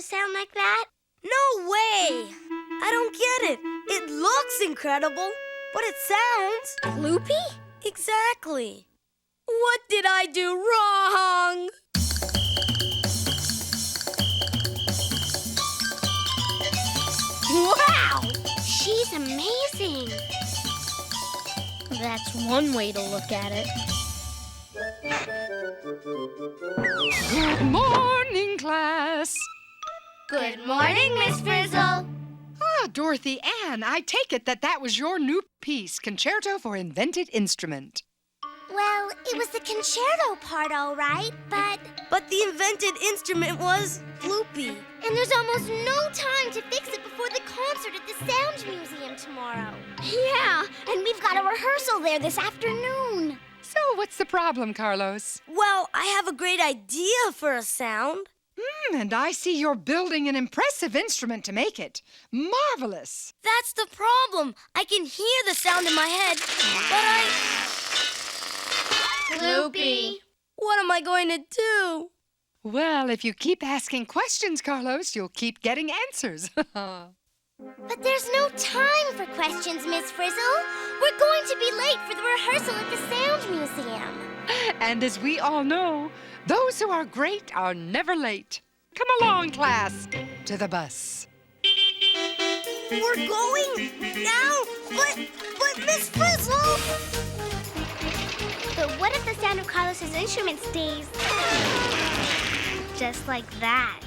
sound like that? No way! I don't get it. It looks incredible, but it sounds... Loopy? Exactly. What did I do wrong? Wow! She's amazing. That's one way to look at it. Good morning, class. Good morning, Miss Frizzle. Ah, Dorothy Ann, I take it that was your new piece, Concerto for Invented Instrument. Well, it was the concerto part, all right, but... But the invented instrument was loopy. And there's almost no time to fix it before the concert at the Sound Museum tomorrow. Yeah, and we've got a rehearsal there this afternoon. So what's the problem, Carlos? Well, I have a great idea for a sound. And I see you're building an impressive instrument to make it. Marvelous. That's the problem. I can hear the sound in my head, but Loopy. What am I going to do? Well, if you keep asking questions, Carlos, you'll keep getting answers. But there's no time for questions, Miss Frizzle. We're going to be late for the rehearsal at the Sound Museum. And as we all know, those who are great are never late. Come along, class, to the bus. We're going now? But Miss Frizzle! But what if the sound of Carlos's instrument stays just like that?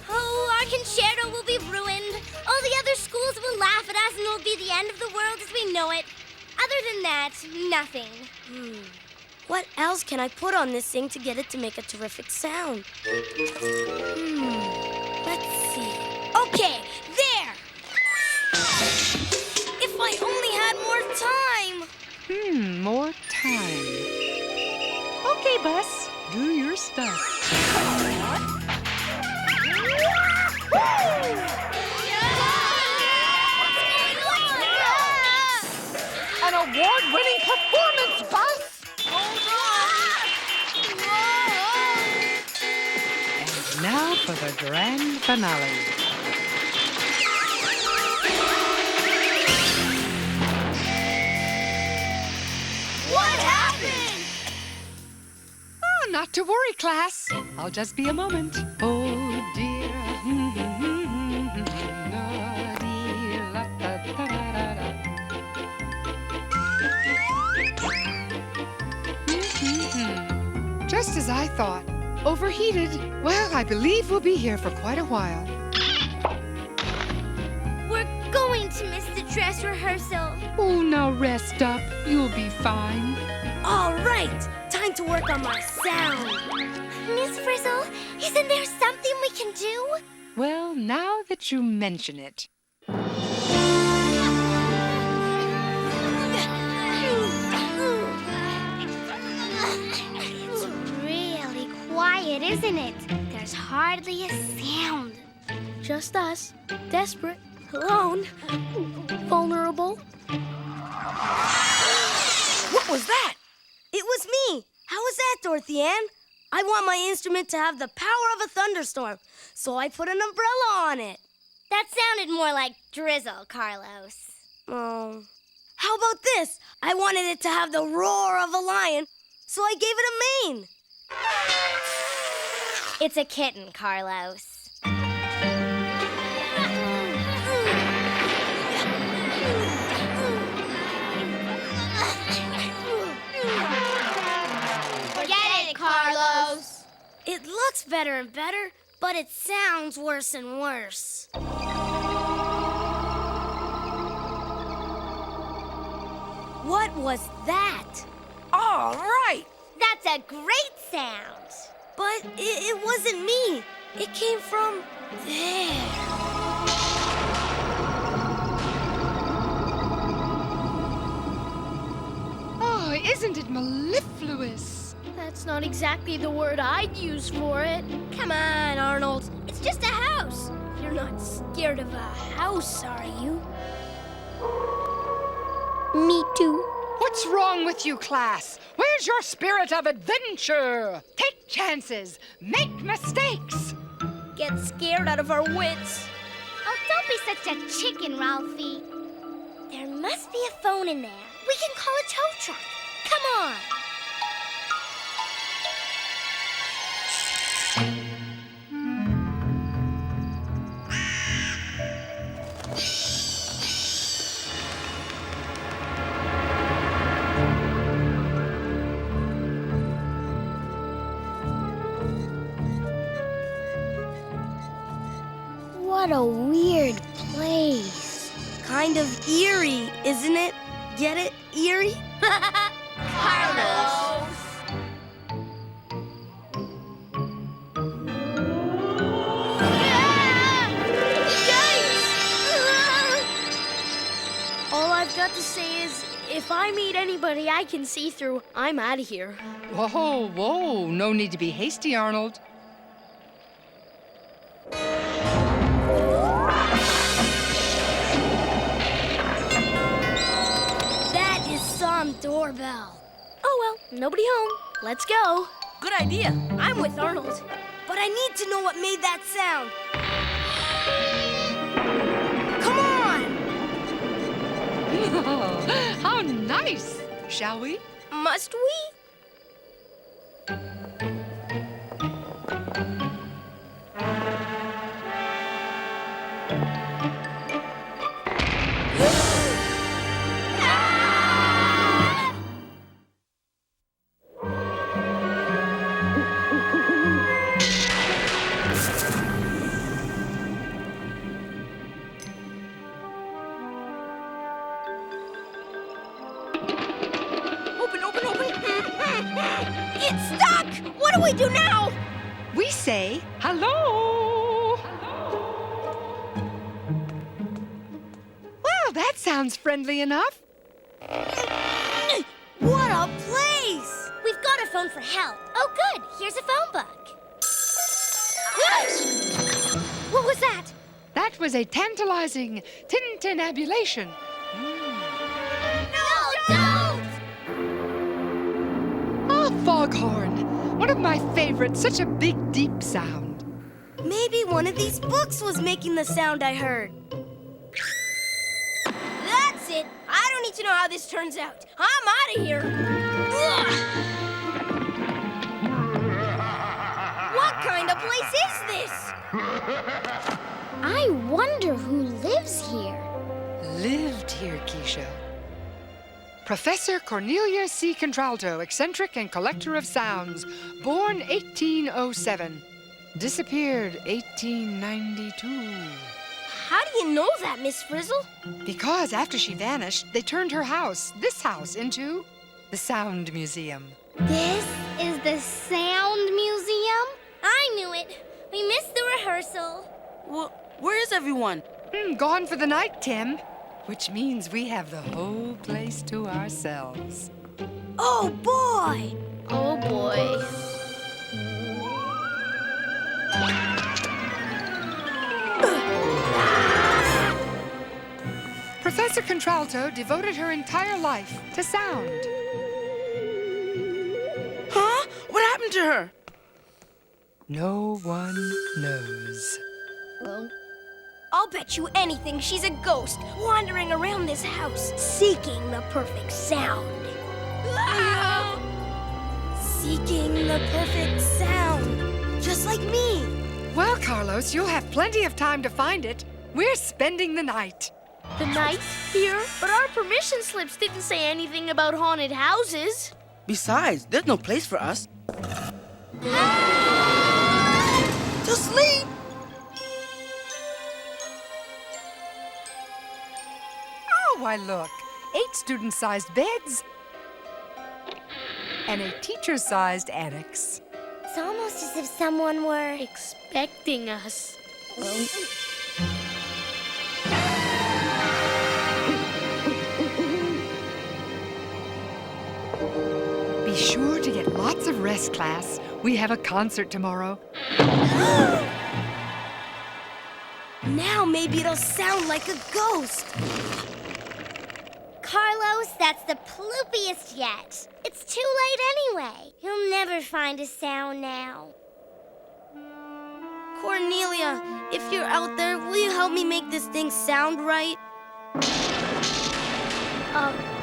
Oh, our concerto will be ruined. All the other schools will laugh at us and it'll be the end of the world as we know it. Other than that, nothing. What else can I put on this thing to get it to make a terrific sound? Let's see. Okay, there! If I only had more time! More time. Okay, bus, do your stuff. An award-winning performance, bus! And now for the grand finale. What happened? Oh, not to worry, class. I'll just be a moment. Oh, dear. Just as I thought. Overheated. Well, I believe we'll be here for quite a while. We're going to miss the dress rehearsal. Oh, now rest up. You'll be fine. All right, time to work on my sound. Miss Frizzle, isn't there something we can do? Well, now that you mention it. It's really quiet, isn't it? There's hardly a sound. Just us, desperate, alone, vulnerable. What was that? It was me. How was that, Dorothy Ann? I want my instrument to have the power of a thunderstorm, so I put an umbrella on it. That sounded more like drizzle, Carlos. Oh. How about this? I wanted it to have the roar of a lion, so I gave it a mane. It's a kitten, Carlos. Forget it, Carlos. It looks better and better, but it sounds worse and worse. What was that? All right. That's a great sound. But it wasn't me. It came from there. Oh, isn't it mellifluous? That's not exactly the word I'd use for it. Come on, Arnold. It's just a house. You're not scared of a house, are you? Me too. What's wrong with you, class? Where's your spirit of adventure? Take chances. Make mistakes. get scared out of our wits. Oh, don't be such a chicken, Ralphie. There must be a phone in there. We can call a tow truck. Come on. What a weird place. Kind of eerie, isn't it? Get it? Eerie? Carlos! All I've got to say is, if I meet anybody I can see through, I'm out of here. Whoa, whoa. No need to be hasty, Arnold. That is some doorbell. Oh well, nobody home. Let's go. Good idea. I'm with Arnold, but I need to know what made that sound. Come on! How nice. Shall we? Must we? It's stuck! What do we do now? We say hello. Well, that sounds friendly enough. What a place! We've got a phone for help. Oh, good. Here's a phone book. What was that? That was a tantalizing tintinabulation. No, don't! Ah, foghorn. One of my favorites. Such a big, deep sound. Maybe one of these books was making the sound I heard. That's it. I don't need to know how this turns out. I'm out of here. Ugh. What kind of place is this? I wonder who lives here. Lived here, Keisha. Professor Cornelia C. Contralto, eccentric and collector of sounds, born 1807, disappeared 1892. How do you know that, Miss Frizzle? Because after she vanished, they turned her house, this house, into the Sound Museum. This is the Sound Museum? I knew it. We missed the rehearsal. Well, where is everyone? Gone for the night, Tim. Which means we have the whole place to ourselves. Oh, boy! Oh boy. Professor Contralto devoted her entire life to sound. Huh? What happened to her? No one knows. I'll bet you anything she's a ghost wandering around this house, seeking the perfect sound. Seeking the perfect sound, just like me. Well, Carlos, you'll have plenty of time to find it. We're spending the night. The night here? But our permission slips didn't say anything about haunted houses. Besides, there's no place for us. To sleep! Oh, why look. 8 student-sized beds and a teacher-sized annex. It's almost as if someone were... Expecting us. Be sure to get lots of rest, class. We have a concert tomorrow. Now maybe it'll sound like a ghost. Carlos, that's the ploopiest yet. It's too late anyway. You'll never find a sound now. Cornelia, if you're out there, will you help me make this thing sound right?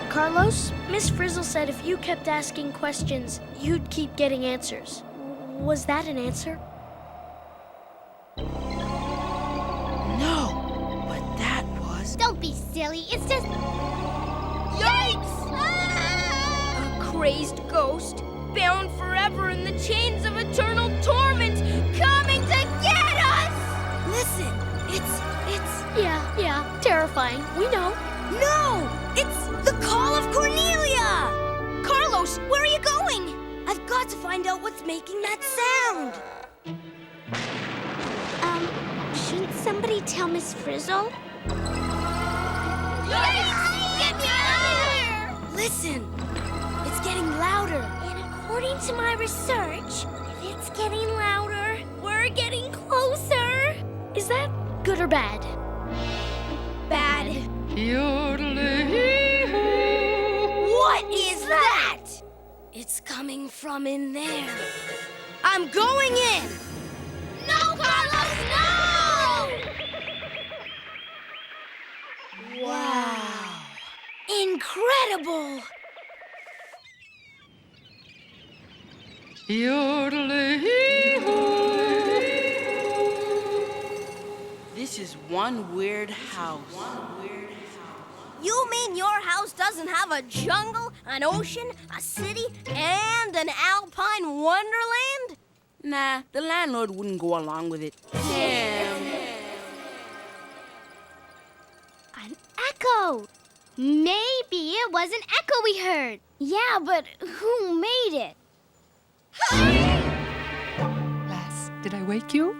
Carlos, Miss Frizzle said if you kept asking questions, you'd keep getting answers. Was that an answer? No, but that was... Don't be silly. It's just... Yikes! A crazed ghost, bound forever in the chains of eternal torment, coming to get us! Listen, it's... Yeah, terrifying. We know. No! It's the call of Cornelia! Carlos, where are you going? I've got to find out what's making that sound. Shouldn't somebody tell Miss Frizzle? Yikes! Get me out of here! Listen, it's getting louder. And according to my research, if it's getting louder, we're getting closer. Is that good or bad? Bad. Yodeling-hee-hoo. What is that? It's coming from in there. I'm going in! No, Carlos, no! Wow. Incredible! Yodeling-hee-hoo. This is one weird house. You mean your house doesn't have a jungle, an ocean, a city, and an alpine wonderland? Nah, the landlord wouldn't go along with it. Damn. An echo. Maybe it was an echo we heard. Yeah, but who made it? Lass, did I wake you?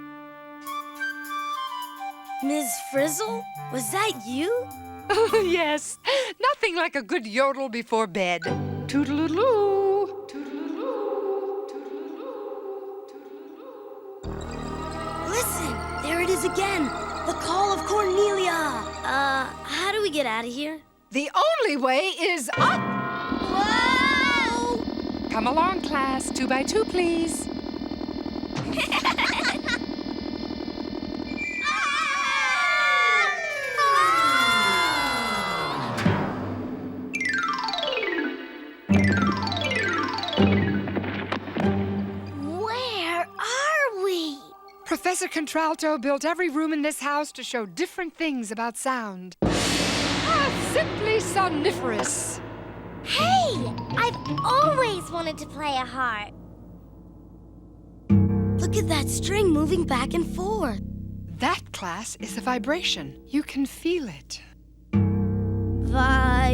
Ms. Frizzle? Was that you? Oh, yes. Nothing like a good yodel before bed. Toodaloo, toodaloo, toodaloo, toodaloo. Listen, there it is again. The call of Cornelia. How do we get out of here? The only way is up. Whoa! Come along, class. 2 by 2, please. Where are we? Professor Contralto built every room in this house to show different things about sound. Simply somniferous. Hey, I've always wanted to play a harp. Look at that string moving back and forth. That, class, is a vibration. You can feel it.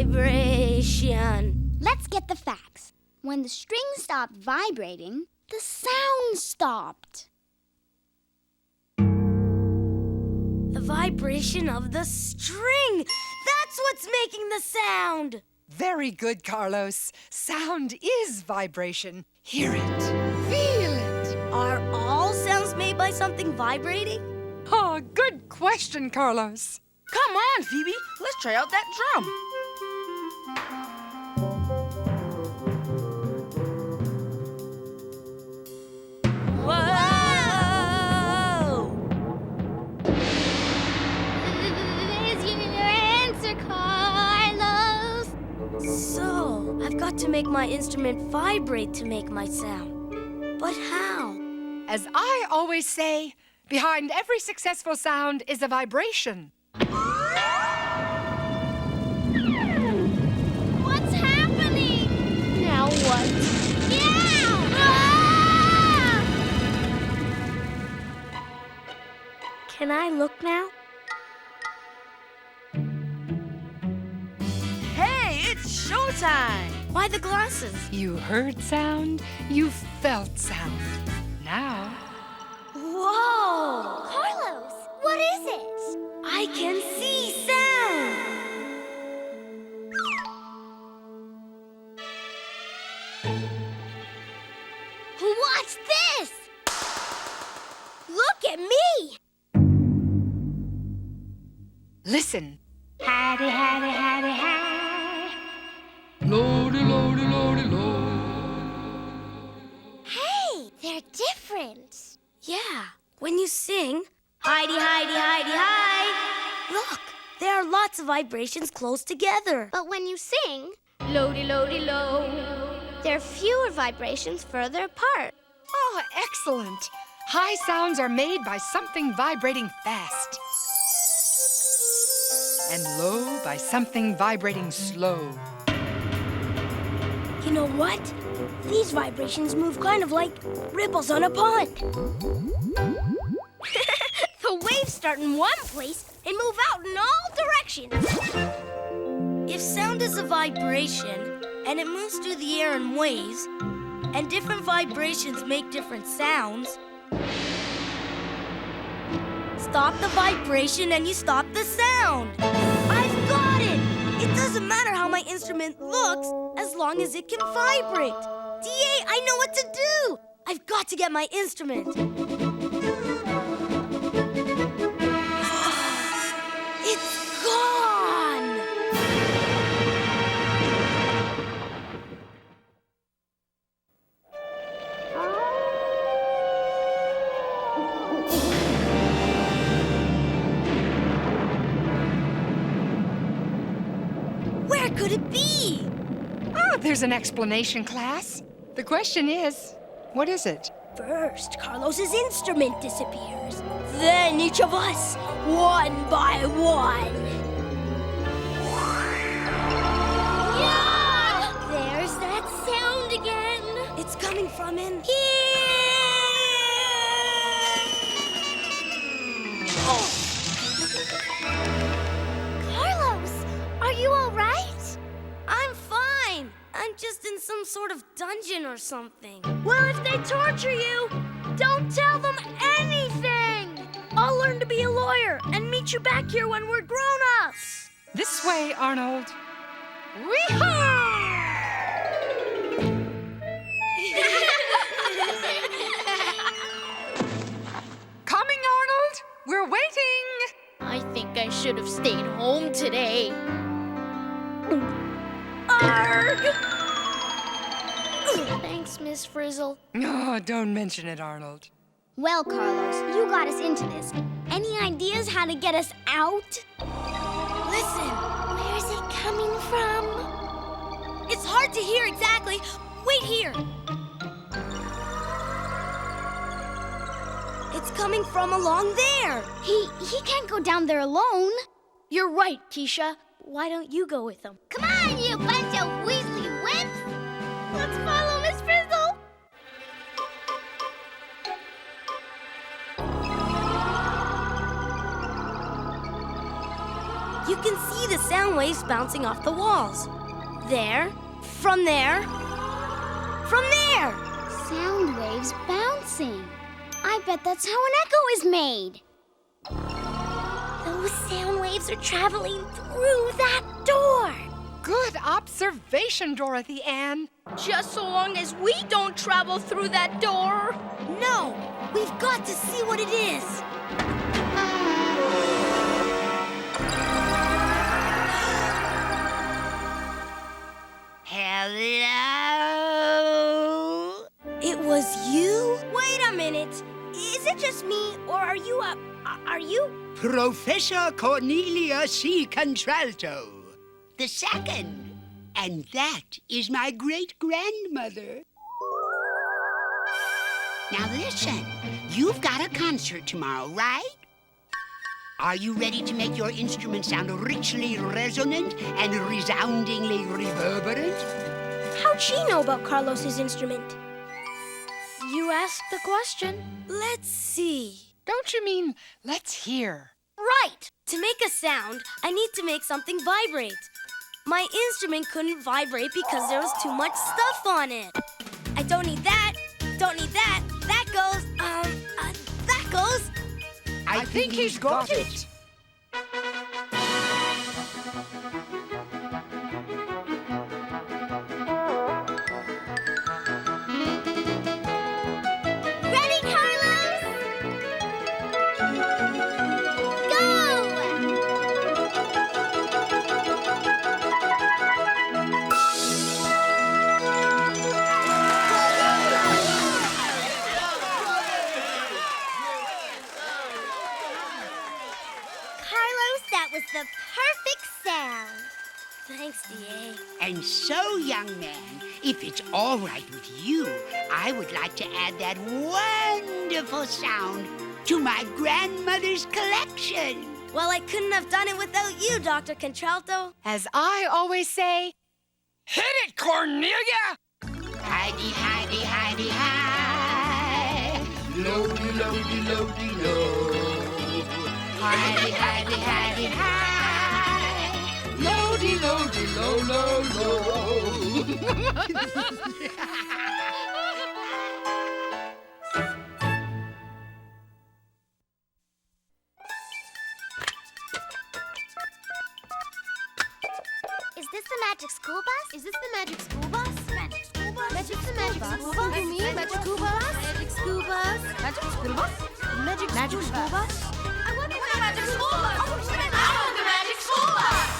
Vibration. Let's get the facts. When the string stopped vibrating, the sound stopped. The vibration of the string. That's what's making the sound. Very good, Carlos. Sound is vibration. Hear it. Feel it. Are all sounds made by something vibrating? Oh, good question, Carlos. Come on, Phoebe. Let's try out that drum. Whoa! There's your answer, Carlos. So, I've got to make my instrument vibrate to make my sound. But how? As I always say, behind every successful sound is a vibration. What's happening? Now what? Yeah! Ah! Can I look now? Hey, it's showtime. Why the glasses? You heard sound, you felt sound. Now, Whoa! Carlos, what is it? I can see sound! What's this? Look at me! listen. Hattie, hattie, hattie, hattie. Lordy, lordy, lordy, lord. Hey, they're different. Yeah, when you sing, lots of vibrations close together. But when you sing, lo-de-lo-de-lo, there are fewer vibrations further apart. Oh, excellent. High sounds are made by something vibrating fast. And low by something vibrating slow. You know what? These vibrations move kind of like ripples on a pond. The waves start in one place and move out in all directions. If sound is a vibration, and it moves through the air in waves, and different vibrations make different sounds, stop the vibration and you stop the sound. I've got it! It doesn't matter how my instrument looks as long as it can vibrate. DA, I know what to do! I've got to get my instrument. It's gone! Where could it be? Oh, there's an explanation, class. The question is, what is it? First, Carlos's instrument disappears. Then each of us, one by one. Yeah! There's that sound again. It's coming from in here. Carlos, are you all right? I'm fine. I'm just in some sort of dungeon or something. Well, if they torture you, don't tell them anything. I'll learn to be a lawyer and meet you back here when we're grown-ups. This way, Arnold. Wee-haw! Coming, Arnold. We're waiting. I think I should have stayed home today. Arg! Thanks, Miss Frizzle. Oh, don't mention it, Arnold. Well, Carlos, you got us into this. Any ideas how to get us out? Listen, Where's it coming from? it's hard to hear exactly. Wait here. It's coming from along there. He can't go down there alone. You're right, Keisha. Why don't you go with them? Come on, you bunch of Weasley wimps! Let's follow Miss Frizzle! You can see the sound waves bouncing off the walls. There, from there, from there. Sound waves bouncing. I bet that's how an echo is made. Those sound waves are traveling through that door. Good observation, Dorothy Ann. Just so long as we don't travel through that door. No, we've got to see what it is. Hello? It was you? Wait a minute. Is it just me, or are you Professor Cornelia C. Contralto, the second. And that is my great-grandmother. Now listen, you've got a concert tomorrow, right? Are you ready to make your instrument sound richly resonant and resoundingly reverberant? How'd she know about Carlos's instrument? You asked the question. Let's see. Don't you mean, let's hear? Right. To make a sound, I need to make something vibrate. My instrument couldn't vibrate because there was too much stuff on it. I don't need that. Don't need that. That goes, that goes. I think he's got it. Ready, Carlos? Go! So, young man, if it's all right with you, I would like to add that wonderful sound to my grandmother's collection. Well, I couldn't have done it without you, Dr. Contralto. As I always say, hit it, Cornelia! Hidey, hidey, hidey, hi. Lody, lody, lody, lo. Hidey, hidey, hidey, hi. Lody, lody, lo, lo, lo. Is this the magic school bus? Is this the magic school bus? Magic school bus? Magic the magic school bus? You mean magic school bus? Magic school bus? Magic school bus? Magic school bus? I want the magic school bus! I want the magic school bus!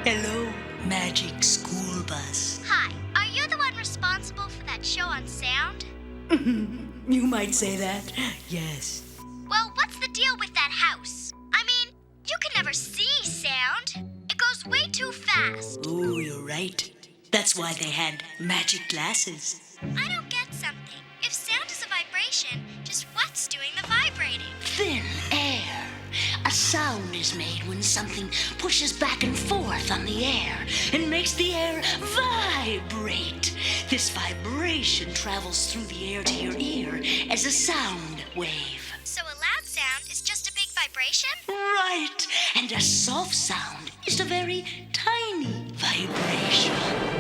Hello, Magic School Bus. Hi, are you the one responsible for that show on sound? You might say that, yes. Well, what's the deal with that house? I mean, you can never see sound. It goes way too fast. Oh, you're right. That's why they had magic glasses. I don't get something. If sound is a vibration, just what's doing the vibrating? Thin air. A sound is made when something pushes back and forth on the air and makes the air vibrate. This vibration travels through the air to your ear as a sound wave. So a loud sound is just a big vibration? Right. And a soft sound is a very tiny vibration.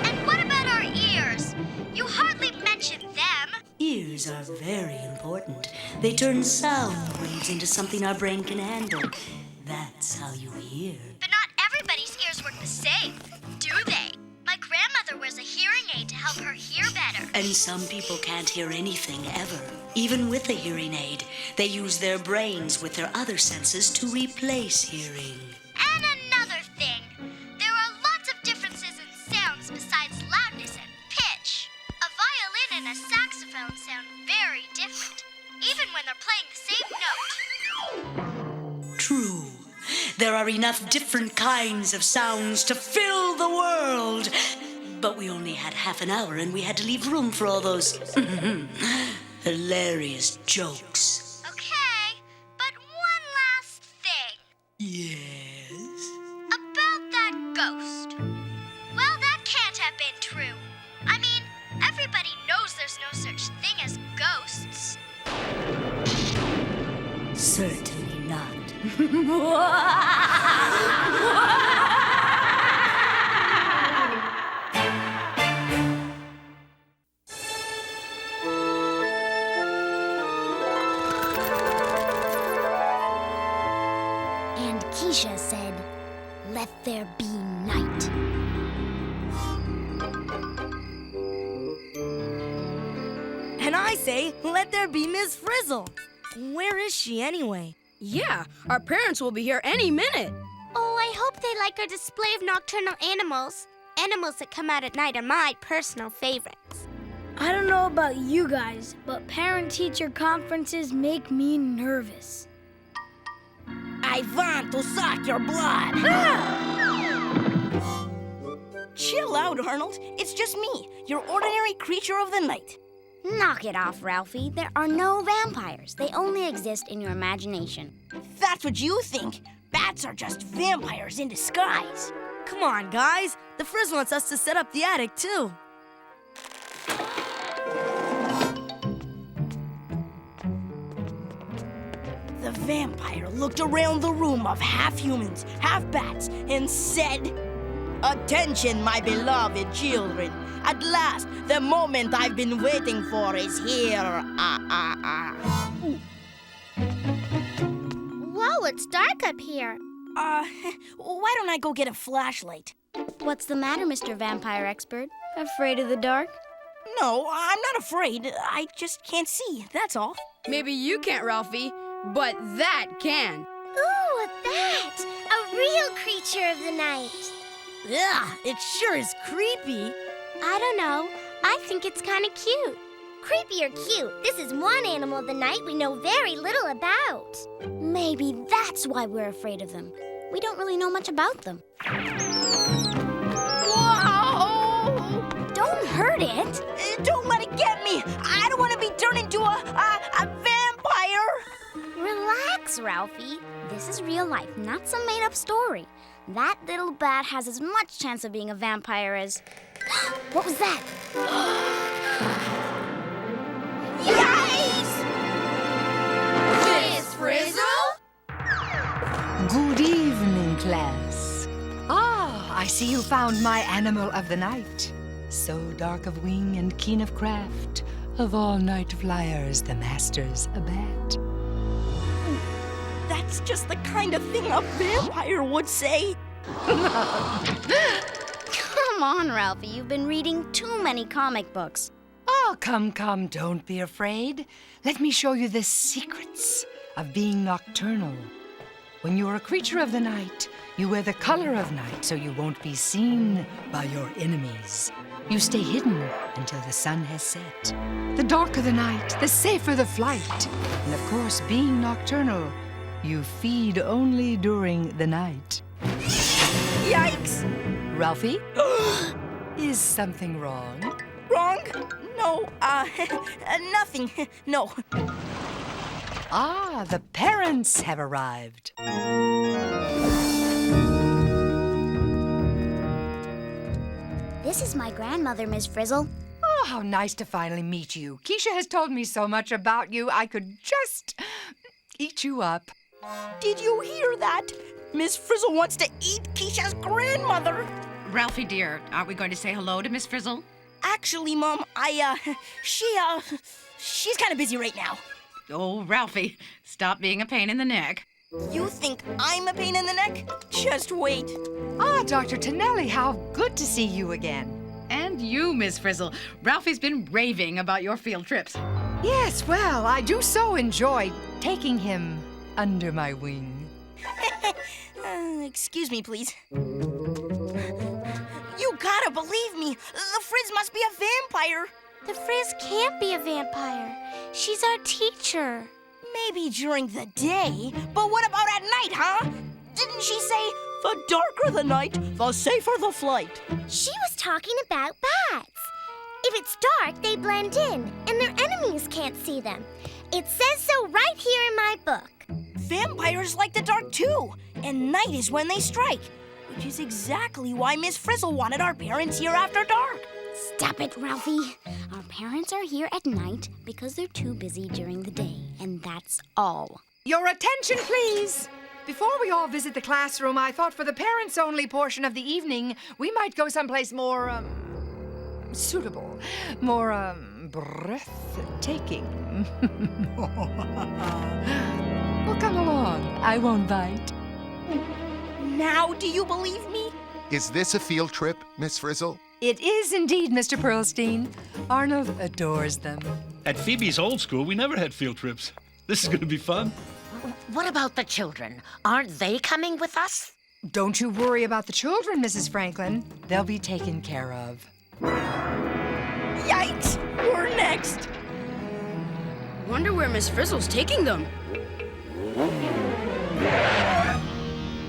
And what about our ears? You hardly mention them. Ears are very important. They turn sound waves into something our brain can handle. That's how you hear. But not everybody's ears work the same, do they? My grandmother wears a hearing aid to help her hear better. And some people can't hear anything ever. Even with a hearing aid, they use their brains with their other senses to replace hearing. And another thing, there are lots of differences in sounds besides loudness and pitch. A violin and a saxophone sound very different, even when they're playing the same note. True. There are enough different kinds of sounds to fill the world. But we only had half an hour and we had to leave room for all those hilarious jokes. Okay, but one last thing. Yes? About that ghost. Well, that can't have been true. I mean, everybody knows there's no such thing as ghosts. Certainly not. And Keisha said, "Let there be night." And I say, let there be Miss Frizzle. Where is she anyway? Yeah, our parents will be here any minute. Oh, I hope they like our display of nocturnal animals. Animals that come out at night are my personal favorites. I don't know about you guys, but parent-teacher conferences make me nervous. I want to suck your blood. Chill out, Arnold. It's just me, your ordinary creature of the night. Knock it off, Ralphie. There are no vampires. They only exist in your imagination. That's what you think. Bats are just vampires in disguise. Come on, guys. The Frizz wants us to set up the attic, too. The vampire looked around the room of half humans, half bats, and said, "Attention, my beloved children. At last, the moment I've been waiting for is here. Whoa, it's dark up here. Why don't I go get a flashlight?" What's the matter, Mr. Vampire Expert? Afraid of the dark? No, I'm not afraid. I just can't see, that's all. Maybe you can't, Ralphie, but that can. Ooh, that! A real creature of the night. Ugh, it sure is creepy. I don't know. I think it's kind of cute. Creepy or cute, this is one animal of the night we know very little about. Maybe that's why we're afraid of them. We don't really know much about them. Whoa! Don't hurt it. Don't let it get me. I don't want to be turned into a vampire. Relax, Ralphie. This is real life, not some made-up story. That little bat has as much chance of being a vampire as... What was that? Yikes! Miss Frizzle? Good evening, class. Ah, I see you found my animal of the night. So dark of wing and keen of craft, of all night flyers, the master's a bat. That's just the kind of thing a vampire would say. Come on, Ralphie. You've been reading too many comic books. Oh, come, don't be afraid. Let me show you the secrets of being nocturnal. When you're a creature of the night, you wear the color of night so you won't be seen by your enemies. You stay hidden until the sun has set. The darker the night, the safer the flight. And of course, being nocturnal, you feed only during the night. Yikes! Ralphie? Is something wrong? Wrong? No, nothing. No. Ah, the parents have arrived. This is my grandmother, Miss Frizzle. Oh, how nice to finally meet you. Keisha has told me so much about you, I could just eat you up. Did you hear that? Miss Frizzle wants to eat Keisha's grandmother. Ralphie, dear, aren't we going to say hello to Miss Frizzle? Actually, Mom, she's kind of busy right now. Oh, Ralphie, stop being a pain in the neck. You think I'm a pain in the neck? Just wait. Ah, Dr. Tonelli, how good to see you again. And you, Miss Frizzle. Ralphie's been raving about your field trips. Yes, well, I do so enjoy taking him under my wing. Excuse me, please. You gotta believe me. The Frizz must be a vampire. The Frizz can't be a vampire. She's our teacher. Maybe during the day, but what about at night, huh? Didn't she say, the darker the night, the safer the flight? She was talking about bats. If it's dark, they blend in, and their enemies can't see them. It says so right here in my book. Vampires like the dark too, and night is when they strike, which is exactly why Miss Frizzle wanted our parents here after dark. Stop it, Ralphie. Our parents are here at night because they're too busy during the day, and that's all. Your attention, please. Before we all visit the classroom, I thought for the parents-only portion of the evening, we might go someplace more, suitable, more, breathtaking. Well, come along. I won't bite. Now do you believe me? Is this a field trip, Miss Frizzle? It is indeed, Mr. Pearlstein. Arnold adores them. At Phoebe's old school, we never had field trips. This is going to be fun. What about the children? Aren't they coming with us? Don't you worry about the children, Mrs. Franklin. They'll be taken care of. Yikes! We're next. Wonder where Miss Frizzle's taking them.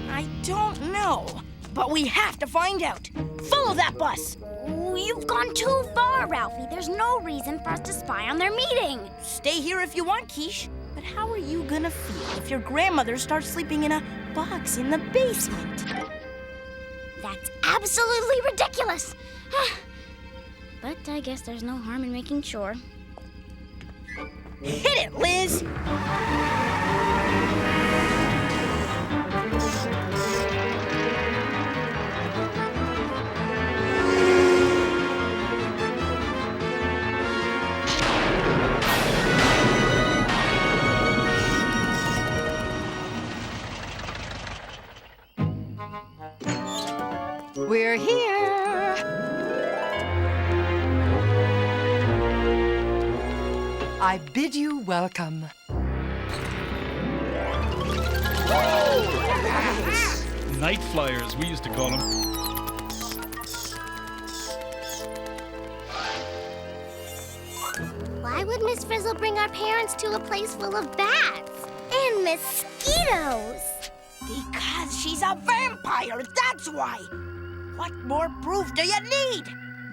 I don't know, but we have to find out. Follow that bus. You've gone too far, Ralphie. There's no reason for us to spy on their meeting. Stay here if you want, Quiche. But how are you gonna feel if your grandmother starts sleeping in a box in the basement? That's absolutely ridiculous. But I guess there's no harm in making sure. Hit it, Liz! We're here. I bid you welcome. Night flyers, we used to call them. Why would Miss Frizzle bring our parents to a place full of bats? And mosquitoes. Because she's a vampire, that's why. What more proof do you need?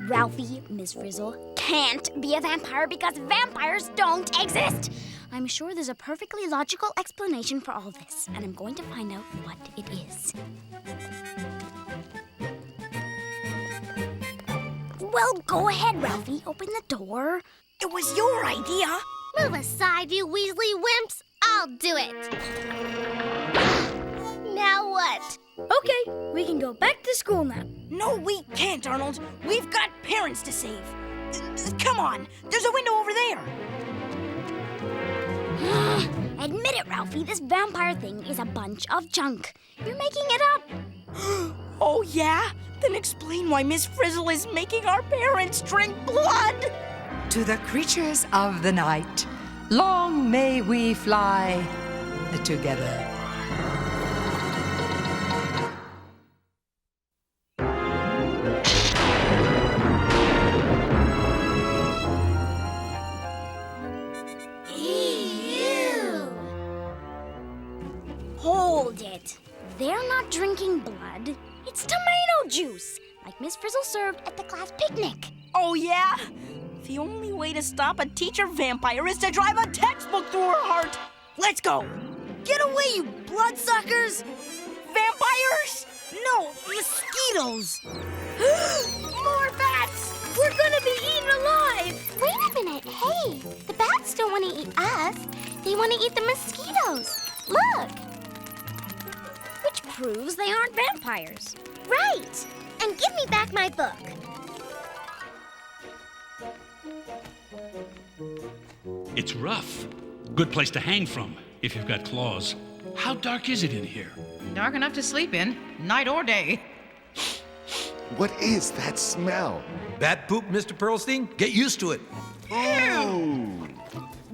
Ralphie, Miss Frizzle, can't be a vampire because vampires don't exist. I'm sure there's a perfectly logical explanation for all this, and I'm going to find out what it is. Well, go ahead, Ralphie. Open the door. It was your idea. Move aside, you Weasley wimps. I'll do it. Now what? Okay, we can go back to school now. No, we can't, Arnold. We've got parents to save. Come on, there's a window over there. Admit it, Ralphie. This vampire thing is a bunch of junk. You're making it up. Oh, yeah? Then explain why Miss Frizzle is making our parents drink blood. To the creatures of the night, long may we fly together. Hold it. They're not drinking blood. It's tomato juice, like Miss Frizzle served at the class picnic. Oh, yeah? The only way to stop a teacher vampire is to drive a textbook through her heart. Let's go. Get away, you bloodsuckers! Vampires? No, mosquitoes! More bats! We're gonna be eaten alive! Wait a minute. Hey, the bats don't want to eat us. They want to eat the mosquitoes. Look. Which proves they aren't vampires. Right. And give me back my book. It's rough. Good place to hang from if you've got claws. How dark is it in here? Dark enough to sleep in, night or day. What is that smell? Bat poop, Mr. Pearlstein? Get used to it.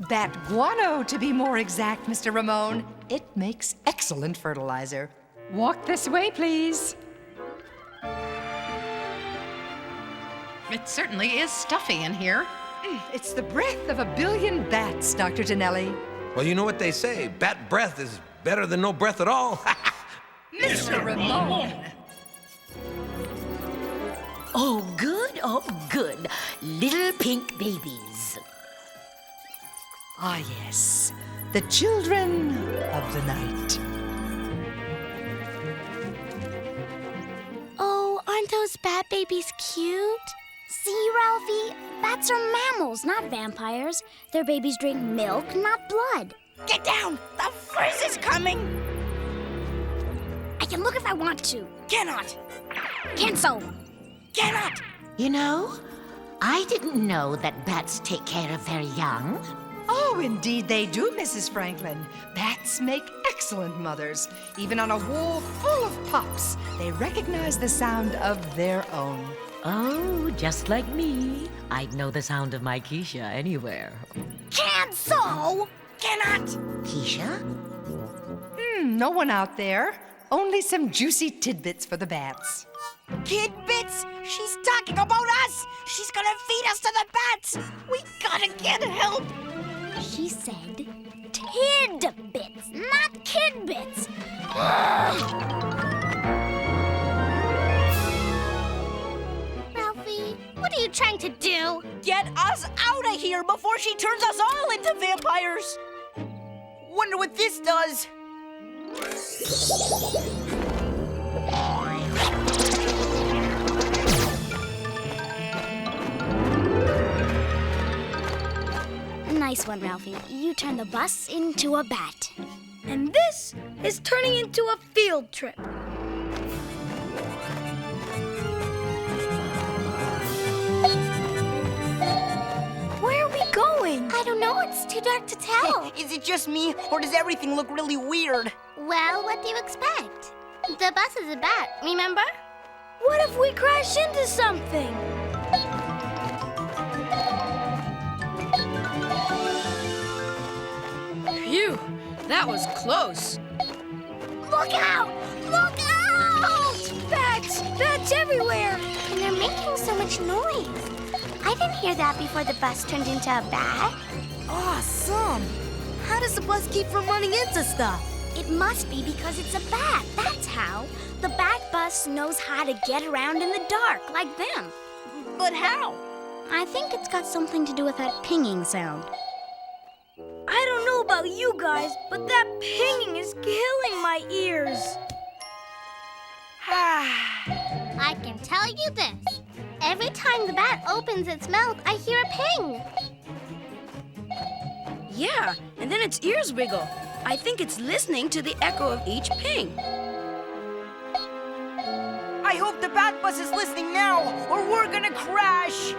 Bat guano, to be more exact, Mr. Ramon. It makes excellent fertilizer. Walk this way, please. It certainly is stuffy in here. It's the breath of a billion bats, Dr. Tonelli. Well, you know what they say. Bat breath is better than no breath at all. Mr. Ramon! Oh, good, little pink babies. Ah, yes. The children of the night. Oh, aren't those bat babies cute? See, Ralphie? Bats are mammals, not vampires. Their babies drink milk, not blood. Get down! The Frizz is coming! I can look if I want to. Cannot! Cancel! Cannot! You know, I didn't know that bats take care of their young. Oh, indeed they do, Mrs. Franklin. Bats make excellent mothers. Even on a wall full of pups, they recognize the sound of their own. Oh, just like me. I'd know the sound of my Keisha anywhere. Cancel! Cannot! Keisha? No one out there. Only some juicy tidbits for the bats. Kidbits? She's talking about us! She's gonna feed us to the bats! We gotta get help! She said tidbits, not kidbits. Ralphie, what are you trying to do? Get us out of here before she turns us all into vampires! Wonder what this does. Nice one, Ralphie. You turned the bus into a bat. And this is turning into a field trip. Where are we going? I don't know. It's too dark to tell. Is it just me, or does everything look really weird? Well, what do you expect? The bus is a bat, remember? What if we crash into something? Phew, that was close. Look out! Look out! Bats! Bats everywhere! And they're making so much noise. I didn't hear that before the bus turned into a bat. Awesome! how does the bus keep from running into stuff? It must be because it's a bat. That's how. The bat bus knows how to get around in the dark, like them. But how? I think it's got something to do with that pinging sound. I don't know about you guys, but that pinging is killing my ears. I can tell you this. Every time the bat opens its mouth, I hear a ping. Yeah, and then its ears wiggle. I think it's listening to the echo of each ping. I hope the bat bus is listening now, or we're gonna crash.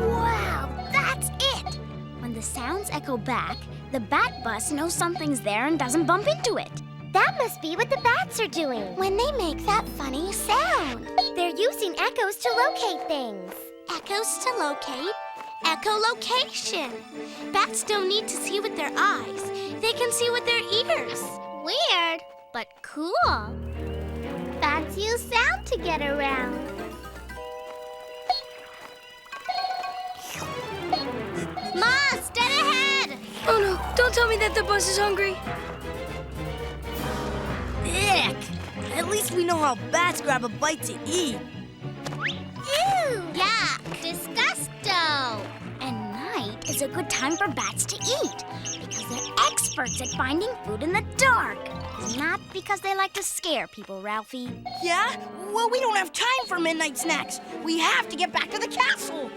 Wow, that's it! When the sounds echo back, the bat bus knows something's there and doesn't bump into it. That must be what the bats are doing when they make that funny sound. They're using echoes to locate things. Echoes to locate? Echolocation. Bats don't need to see with their eyes. They can see with their ears. Weird, but cool. Bats use sound to get around. Moss, dead ahead! Oh no, don't tell me that the bus is hungry. Ick! At least we know how bats grab a bite to eat. Ew! Yuck! Disgusto! And night is a good time for bats to eat because they're experts at finding food in the dark. Not because they like to scare people, Ralphie. Yeah? Well, we don't have time for midnight snacks. We have to get back to the castle.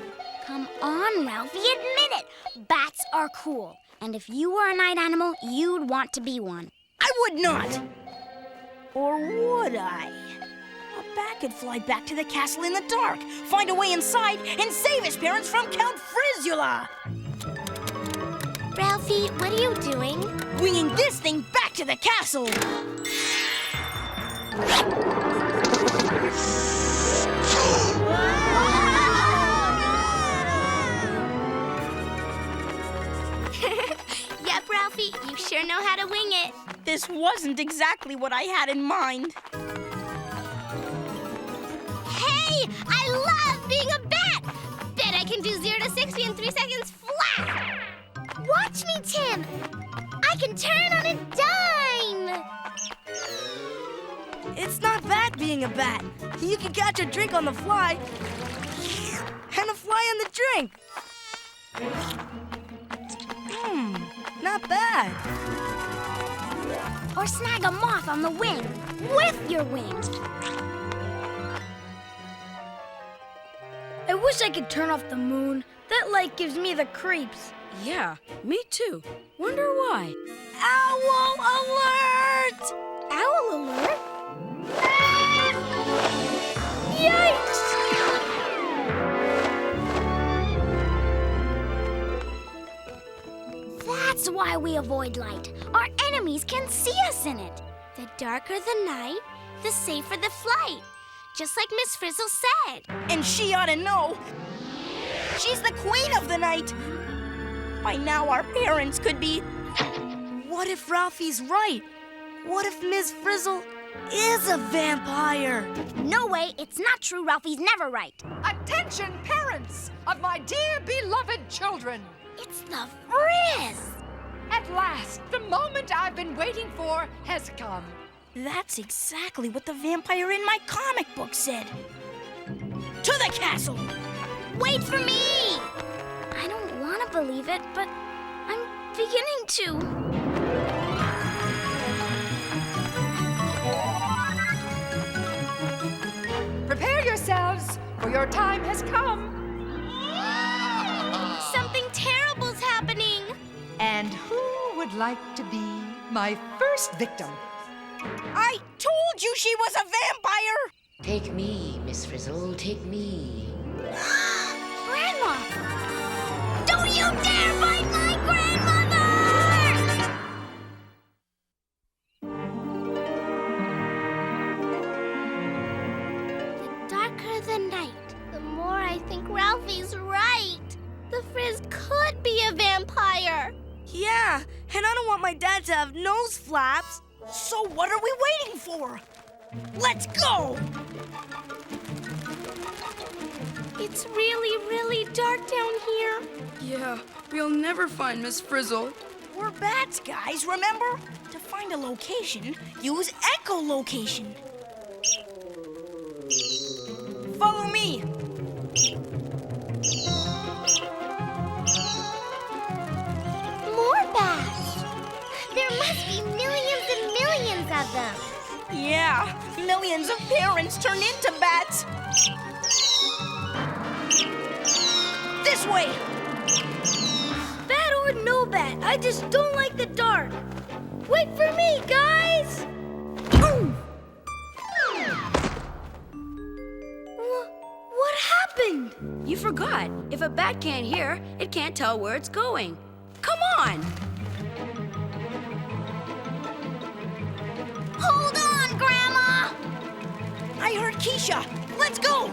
Come on, Ralphie, admit it. Bats are cool. And if you were a night animal, you'd want to be one. I would not. Or would I? A bat could fly back to the castle in the dark, find a way inside, and save his parents from Count Frizzula. Ralphie, what are you doing? Winging this thing back to the castle. Yep, Ralphie, you sure know how to wing it. This wasn't exactly what I had in mind. Hey, I love being a bat! Bet I can do 0 to 60 in 3 seconds flat! Watch me, Tim! I can turn on a dime! It's not bad being a bat. You can catch a drink on the fly and a fly on the drink. Not bad. Or snag a moth on the wing with your wings. I wish I could turn off the moon. That light gives me the creeps. Yeah, me too. Wonder why. Owl alert! Owl alert? Yikes! That's why we avoid light. Our enemies can see us in it. The darker the night, the safer the flight. Just like Miss Frizzle said. And she ought to know. She's the queen of the night. By now, our parents could be... What if Ralphie's right? What if Miss Frizzle is a vampire? No way, it's not true. Ralphie's never right. Attention, parents of my dear beloved children. It's the Frizz. At last, the moment I've been waiting for has come. That's exactly what the vampire in my comic book said. To the castle! Wait for me! I don't want to believe it, but I'm beginning to. Prepare yourselves, for your time has come. Something terrible's happening. And who would like to be my first victim? I told you she was a vampire! Take me, Miss Frizzle, take me. Grandma! Don't you dare bite my grandmother! The darker the night, the more I think Ralphie's right. The Frizz could be a vampire. Yeah, and I don't want my dad to have nose flaps. So what are we waiting for? Let's go! It's really, really dark down here. Yeah, we'll never find Miss Frizzle. We're bats, guys, remember? To find a location, use echolocation. Follow me. More bats. There must be millions and millions of them. Yeah, millions of parents turn into bats. This way. Bat or no bat, I just don't like the dark. Wait for me, guys! What happened? You forgot. If a bat can't hear, it can't tell where it's going. Come on! Hold on, Grandma! I heard Keisha. Let's go.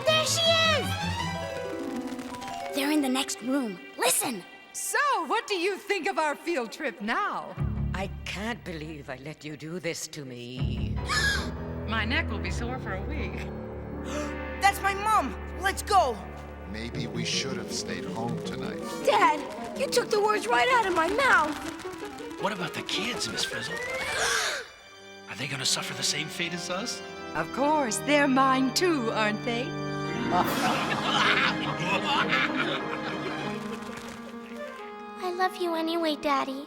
There she is! They're in the next room. Listen! So, what do you think of our field trip now? I can't believe I let you do this to me. My neck will be sore for a week. That's my mom. Let's go. Maybe we should have stayed home tonight. Dad, you took the words right out of my mouth. What about the kids, Miss Frizzle? Are they gonna suffer the same fate as us? Of course, they're mine too, aren't they? I love you anyway, Daddy.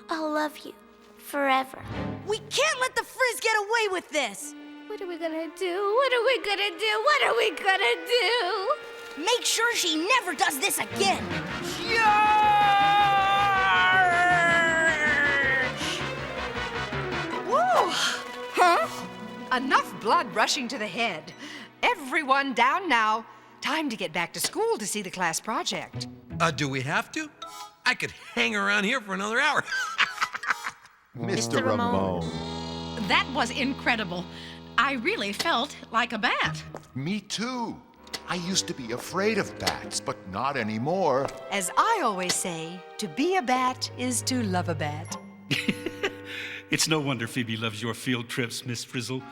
I'll love you forever. We can't let the Frizz get away with this. What are we gonna do? What are we gonna do? What are we gonna do? Make sure she never does this again. Whoa! Huh? Enough blood rushing to the head. Everyone down now. Time to get back to school to see the class project. Do we have to? I could hang around here for another hour. Mr. Ramon. That was incredible. I really felt like a bat. Me too. I used to be afraid of bats, but not anymore. As I always say, to be a bat is to love a bat. It's no wonder Phoebe loves your field trips, Miss Frizzle.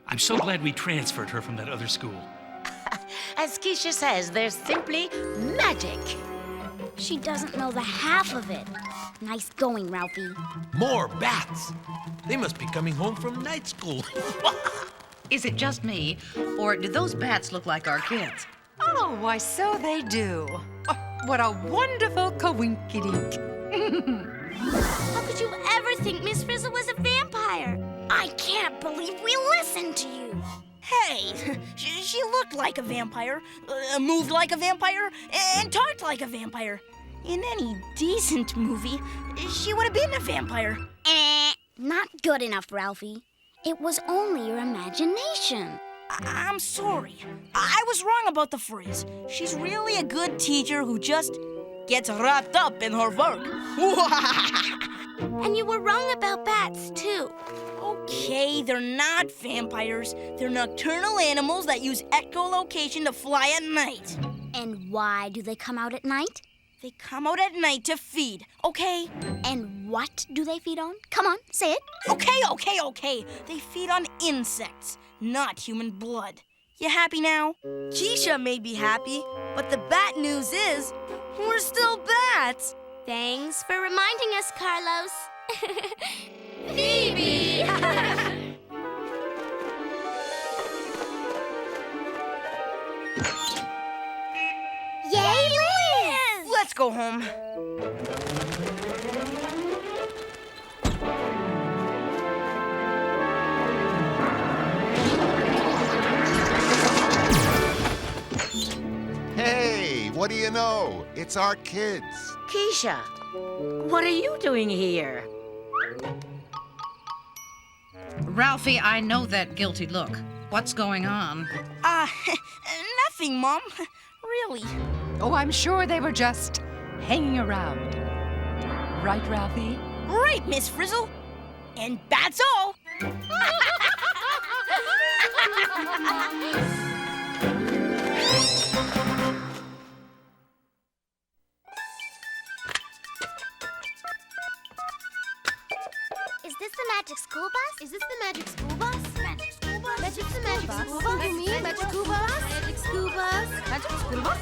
I'm so glad we transferred her from that other school. As Keisha says, there's simply magic. She doesn't know the half of it. Nice going, Ralphie. More bats. They must be coming home from night school. Is it just me, or do those bats look like our kids? Oh, why, so they do. Oh, what a wonderful coinkydink. How could you ever think Miss Frizzle was a vampire? I can't believe we listened to you. Hey, she looked like a vampire, moved like a vampire, and talked like a vampire. In any decent movie, she would have been a vampire. Not good enough, Ralphie. It was only your imagination. I'm sorry. I was wrong about the Frizz. She's really a good teacher who just gets wrapped up in her work. And you were wrong about bats, too. Okay, they're not vampires. They're nocturnal animals that use echolocation to fly at night. And why do they come out at night? They come out at night to feed, okay? And what do they feed on? Come on, say it. Okay. They feed on insects, not human blood. You happy now? Keisha may be happy, but the bad news is we're still bats. Thanks for reminding us, Carlos. Phoebe! Yay, Liz! Let's go home. Hey, what do you know? It's our kids. Keisha, what are you doing here? Ralphie, I know that guilty look. What's going on? Nothing, Mom. Really. Oh, I'm sure they were just hanging around. Right, Ralphie? Right, Miss Frizzle. And that's all. Is this the magic school bus? Is this the magic school bus? Magic school bus? Magic scuba. Follow me, magic scubas. Magic scubas. Magic scubas.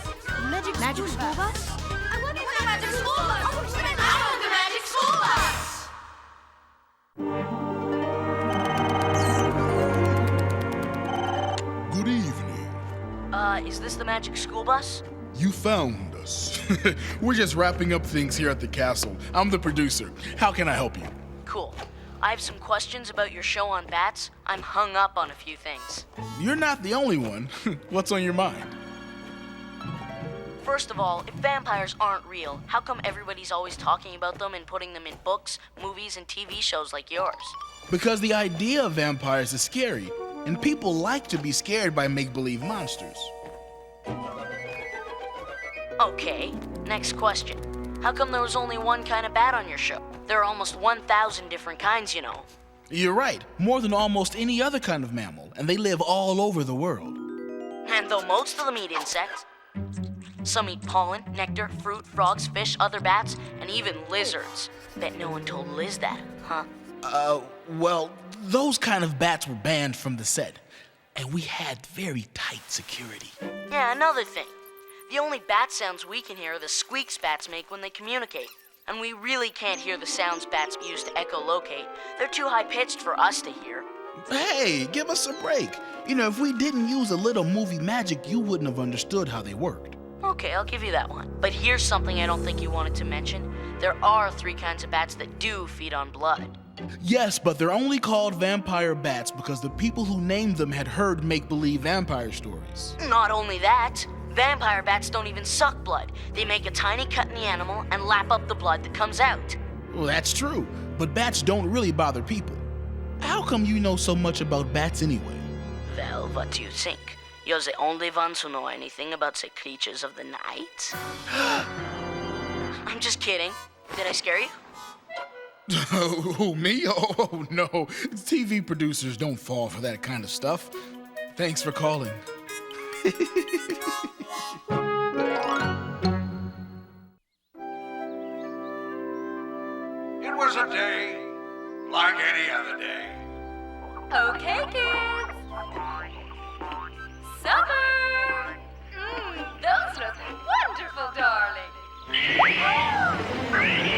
Magic scubas. I want the magic scubas. I want the magic scubas. Good evening. Is this the magic school bus? You found us. We're just wrapping up things here at the castle. I'm the producer. How can I help you? Cool. I have some questions about your show on bats. I'm hung up on a few things. You're not the only one. What's on your mind? First of all, if vampires aren't real, how come everybody's always talking about them and putting them in books, movies, and TV shows like yours? Because the idea of vampires is scary, and people like to be scared by make-believe monsters. Okay, next question. How come there was only one kind of bat on your show? There are almost 1,000 different kinds, you know. You're right, more than almost any other kind of mammal, and they live all over the world. And though most of them eat insects, some eat pollen, nectar, fruit, frogs, fish, other bats, and even lizards. Bet no one told Liz that, huh? Well, those kind of bats were banned from the set, and we had very tight security. Yeah, another thing. The only bat sounds we can hear are the squeaks bats make when they communicate. And we really can't hear the sounds bats use to echolocate. They're too high-pitched for us to hear. Hey, give us a break. You know, if we didn't use a little movie magic, you wouldn't have understood how they worked. Okay, I'll give you that one. But here's something I don't think you wanted to mention. There are 3 kinds of bats that do feed on blood. Yes, but they're only called vampire bats because the people who named them had heard make-believe vampire stories. Not only that, vampire bats don't even suck blood. They make a tiny cut in the animal and lap up the blood that comes out. Well, that's true, but bats don't really bother people. How come you know so much about bats anyway? Well, what do you think? You're the only ones who know anything about the creatures of the night? I'm just kidding. Did I scare you? Who, me? Oh, no. TV producers don't fall for that kind of stuff. Thanks for calling. It was a day like any other day. Okay, kids. Supper. Those look wonderful, darling. A praying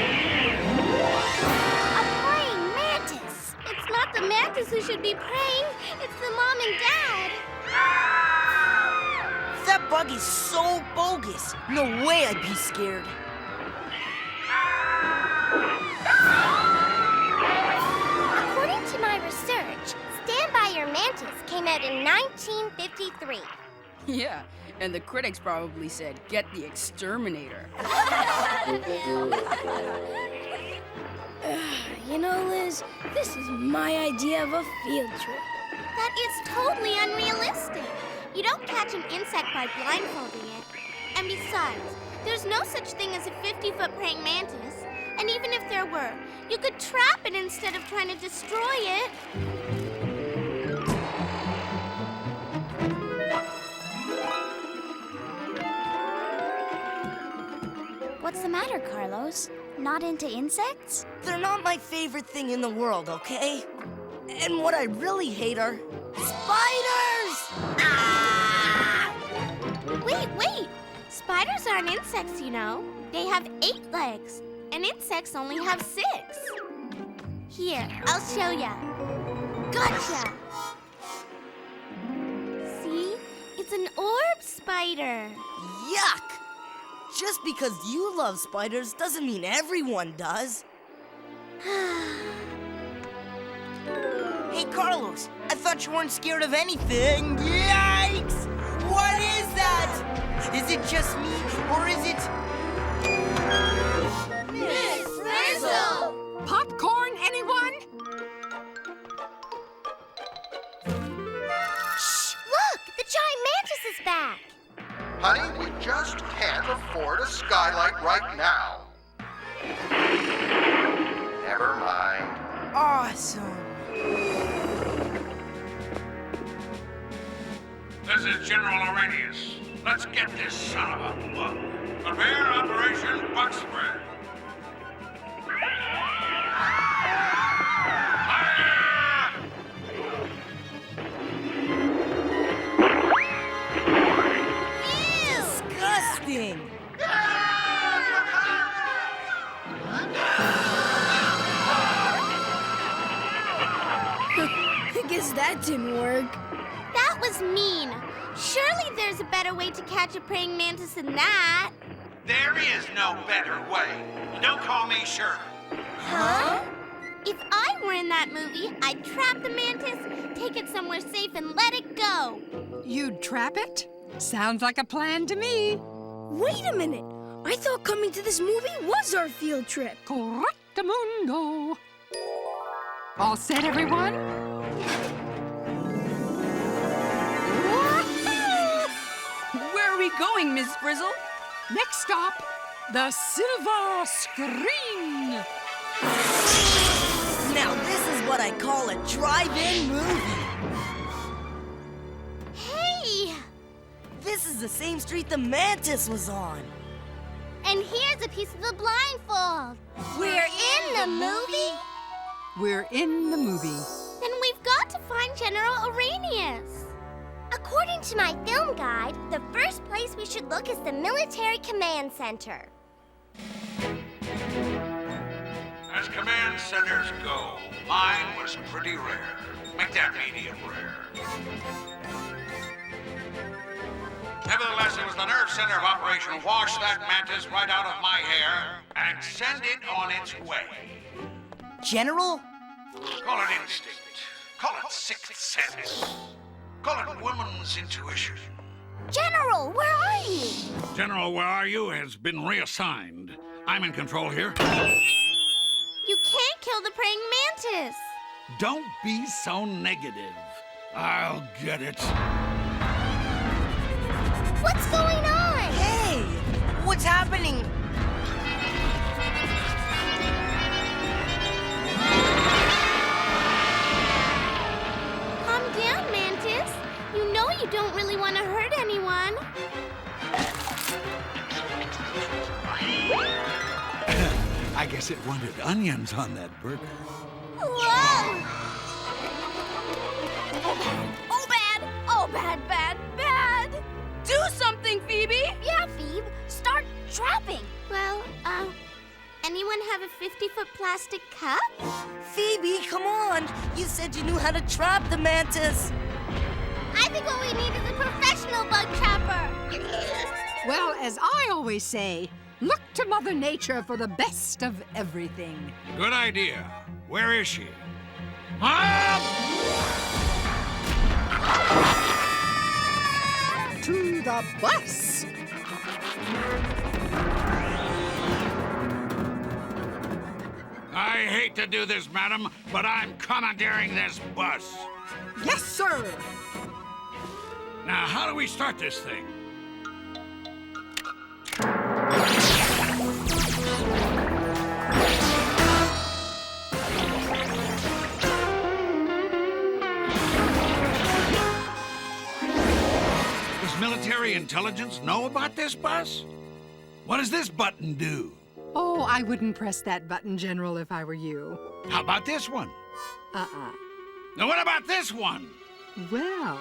mantis. It's not the mantis who should be praying. It's the mom and dad. That bug is so bogus. No way I'd be scared. According to my research, Stand By Your Mantis came out in 1953. Yeah, and the critics probably said, get the exterminator. You know, Liz, this is my idea of a field trip. That is totally unrealistic. You don't catch an insect by blindfolding it. And besides, there's no such thing as a 50-foot praying mantis. And even if there were, you could trap it instead of trying to destroy it. What's the matter, Carlos? Not into insects? They're not my favorite thing in the world, okay? And what I really hate are spiders! Ah! Wait! Spiders aren't insects, you know. They have 8 legs, and insects only have 6. Here, I'll show ya. Gotcha! See? It's an orb spider. Yuck! Just because you love spiders doesn't mean everyone does. Hey, Carlos, I thought you weren't scared of anything. Yikes! What is that? Is it just me, or is it... Miss Frizzle! Popcorn, anyone? Shh! Look! The giant mantis is back! Honey, we just can't afford a skylight right now. Never mind. Awesome. This is General Arrhenius. Let's get this son of a bug. Prepare Operation Bug Spread. That didn't work. That was mean. Surely there's a better way to catch a praying mantis than that. There is no better way. Don't call me Shirley. Huh? If I were in that movie, I'd trap the mantis, take it somewhere safe, and let it go. You'd trap it? Sounds like a plan to me. Wait a minute. I thought coming to this movie was our field trip. Correctamundo. All set, everyone? Where are we going, Miss Frizzle? Next stop, the silver screen. Now this is what I call a drive-in movie. Hey! This is the same street the mantis was on. And here's a piece of the blindfold. We're in the movie? We're in the movie. Then we've got to find General Arrhenius. According to my film guide, the first place we should look is the Military Command Center. As command centers go, mine was pretty rare. Make that medium rare. Nevertheless, it was the nerve center of Operation Wash That Mantis right out of my hair and send it on its way. General? Call it instinct. Call it sixth sense. Call it woman's intuition. General, where are you? General, where are you has been reassigned. I'm in control here. You can't kill the praying mantis. Don't be so negative. I'll get it. What's going on? Hey! What's happening? Calm down, Mantis. You know you don't really want to hurt anyone. I guess it wanted onions on that burger. Whoa! Oh, bad! Oh, bad, bad, bad! Do something, Phoebe! Yeah, Phoebe. Start trapping. Well, anyone have a 50-foot plastic cup? Phoebe, come on! You said you knew how to trap the mantis. I think what we need is a professional bug trapper. Well, as I always say, look to Mother Nature for the best of everything. Good idea. Where is she? To the bus! I hate to do this, madam, but I'm commandeering this bus. Yes, sir! Now, how do we start this thing? Does military intelligence know about this bus? What does this button do? Oh, I wouldn't press that button, General, if I were you. How about this one? Uh-uh. Now, what about this one? Well...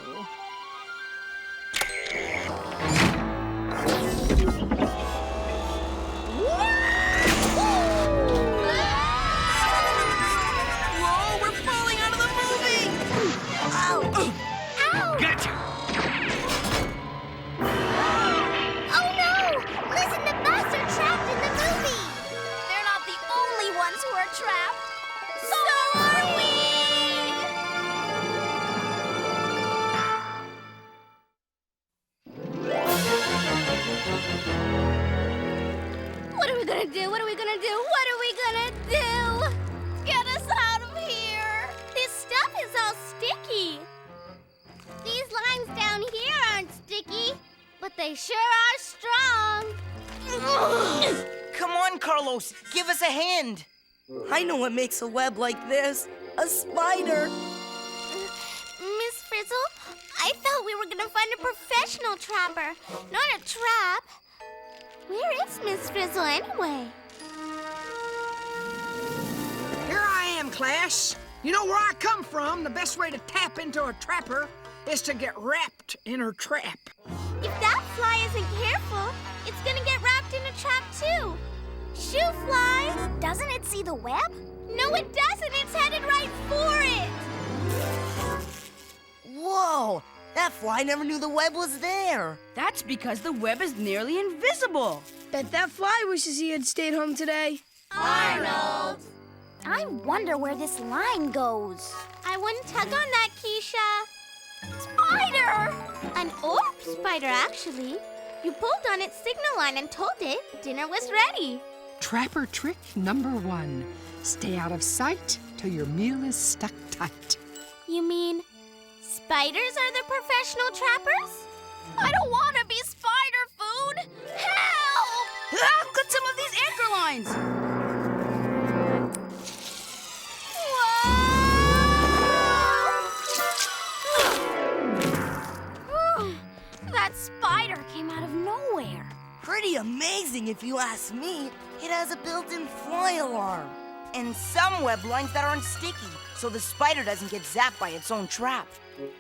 Whoa, we're falling out of the movie! Ow! Ow! Gotcha! Oh no! Listen, the bus are trapped in the movie. They're not the only ones who are trapped. So are we! What are we gonna do? What are we gonna do? What are we gonna do? Get us out of here! This stuff is all sticky. These lines down here aren't sticky, but they sure are strong. Come on, Carlos, give us a hand. I know what makes a web like this. A spider. Miss Frizzle, I thought we were gonna find a professional trapper, not a trap. Where is Miss Frizzle anyway? Here I am, class. You know where I come from. The best way to tap into a trapper is to get wrapped in her trap. If that fly isn't careful, it's gonna get wrapped in a trap too. Shoo, fly! Doesn't it see the web? No, it doesn't. It's headed right for it. That fly never knew the web was there. That's because the web is nearly invisible. Bet that fly wishes he had stayed home today. Arnold! I wonder where this line goes. I wouldn't tug on that, Keisha. Spider! An orb spider, actually. You pulled on its signal line and told it dinner was ready. Trapper trick number 1. Stay out of sight till your meal is stuck tight. You mean spiders are the professional trappers? I don't want to be spider food! Help! Ah, cut some of these anchor lines! That spider came out of nowhere. Pretty amazing if you ask me. It has a built-in fly alarm. And some web lines that aren't sticky, so the spider doesn't get zapped by its own trap.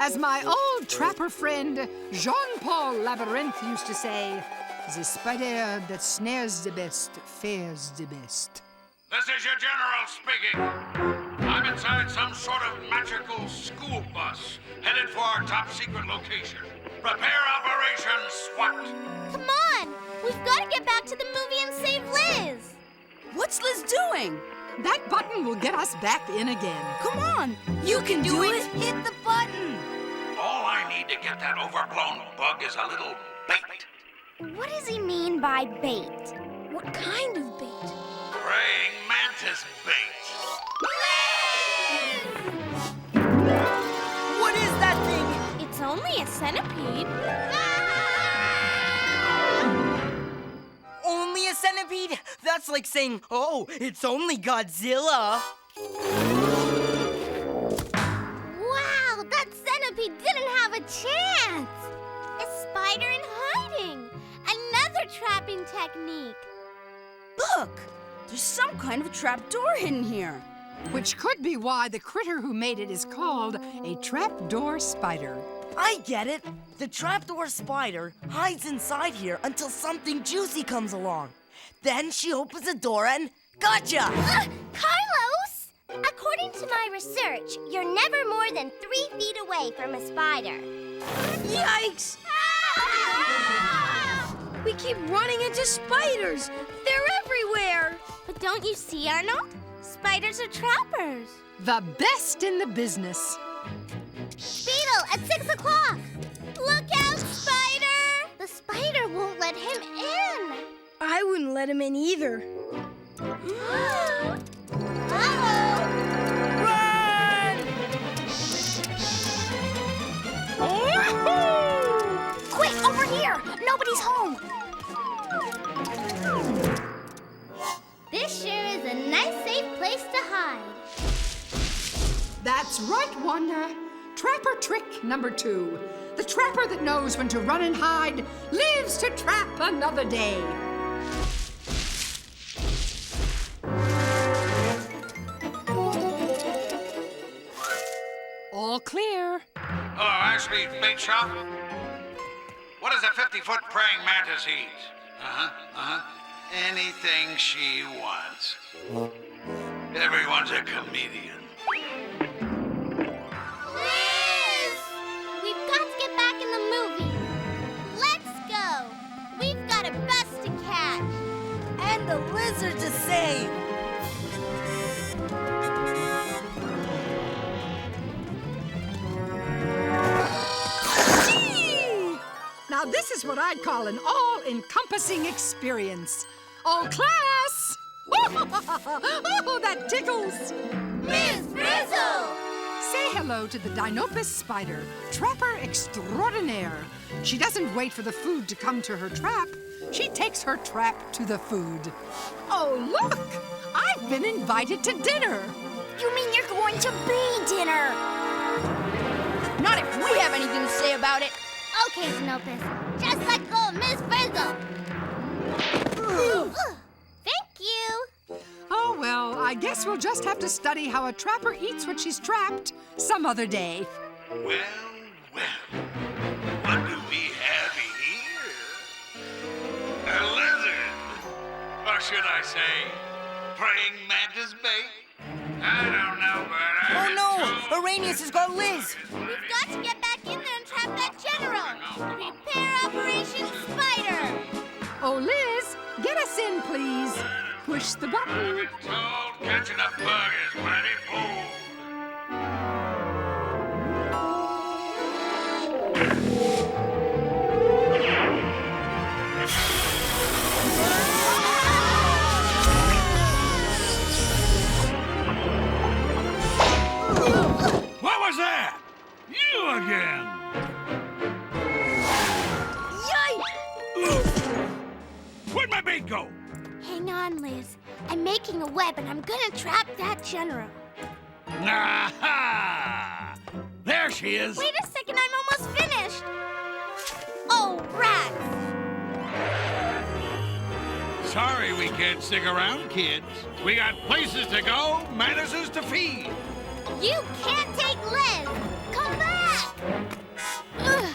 As my old trapper friend Jean-Paul Labyrinth used to say, the spider that snares the best fares the best. This is your general speaking. I'm inside some sort of magical school bus, headed for our top secret location. Prepare Operation SWAT. Come on! We've got to get back to the movie and save Liz. What's Liz doing? That button will get us back in again. Come on! You can do it! Hit the button! All I need to get that overblown bug is a little bait. What does he mean by bait? What kind of bait? Praying mantis bait. What is that thing? It's only a centipede. Only a centipede? That's like saying, oh, it's only Godzilla. Wow, that centipede didn't have a chance. A spider in hiding. Another trapping technique. Look! There's some kind of trapdoor hidden here. Which could be why the critter who made it is called a trapdoor spider. I get it. The trapdoor spider hides inside here until something juicy comes along. Then she opens the door and gotcha! Carlos! According to my research, you're never more than 3 feet away from a spider. Yikes! We keep running into spiders. They're everywhere. But don't you see, Arnold? Spiders are trappers. The best in the business. Beetle, at 6 o'clock. Look out, Spider! The spider won't let him in. I wouldn't let him in either. Uh-oh! Run! Quick, over here! Nobody's home. This sure is a nice, safe place to hide. That's right, Wanda. Trapper trick number 2. The trapper that knows when to run and hide lives to trap another day. All clear. Hello, Ashley Bait Shop. What does a 50-foot praying mantis eat? Anything she wants. Everyone's a comedian. Liz! We've got to get back in the movie. Let's go. We've got a bus to catch. And a lizard to save. Now this is what I'd call an all-encompassing experience. All class! Oh, that tickles! Miss Frizzle! Say hello to the Dinopus spider, trapper extraordinaire. She doesn't wait for the food to come to her trap. She takes her trap to the food. Oh, look! I've been invited to dinner. You mean you're going to be dinner? Not if we have anything to say about it. Okay, Snopus. Just let go of Miss Frizzle. Thank you. Oh, well, I guess we'll just have to study how a trapper eats what she's trapped some other day. Well, what do we have here? A lizard. Or should I say, praying mantis bait? I don't know, but Oh no! Arrhenius has got Liz! We've got to get back in there and trap that general! Prepare Operation Spider! Oh, Liz, get us in, please. Push the button. Told catching a bug is mighty bold. What was that? You again! Yikes! Where'd my bait go? Hang on, Liz. I'm making a web and I'm gonna trap that general. Aha! There she is. Wait a second, I'm almost finished. Oh, rats! Sorry we can't stick around, kids. We got places to go, mantises to feed. You can't take Liz! Come back! Ugh.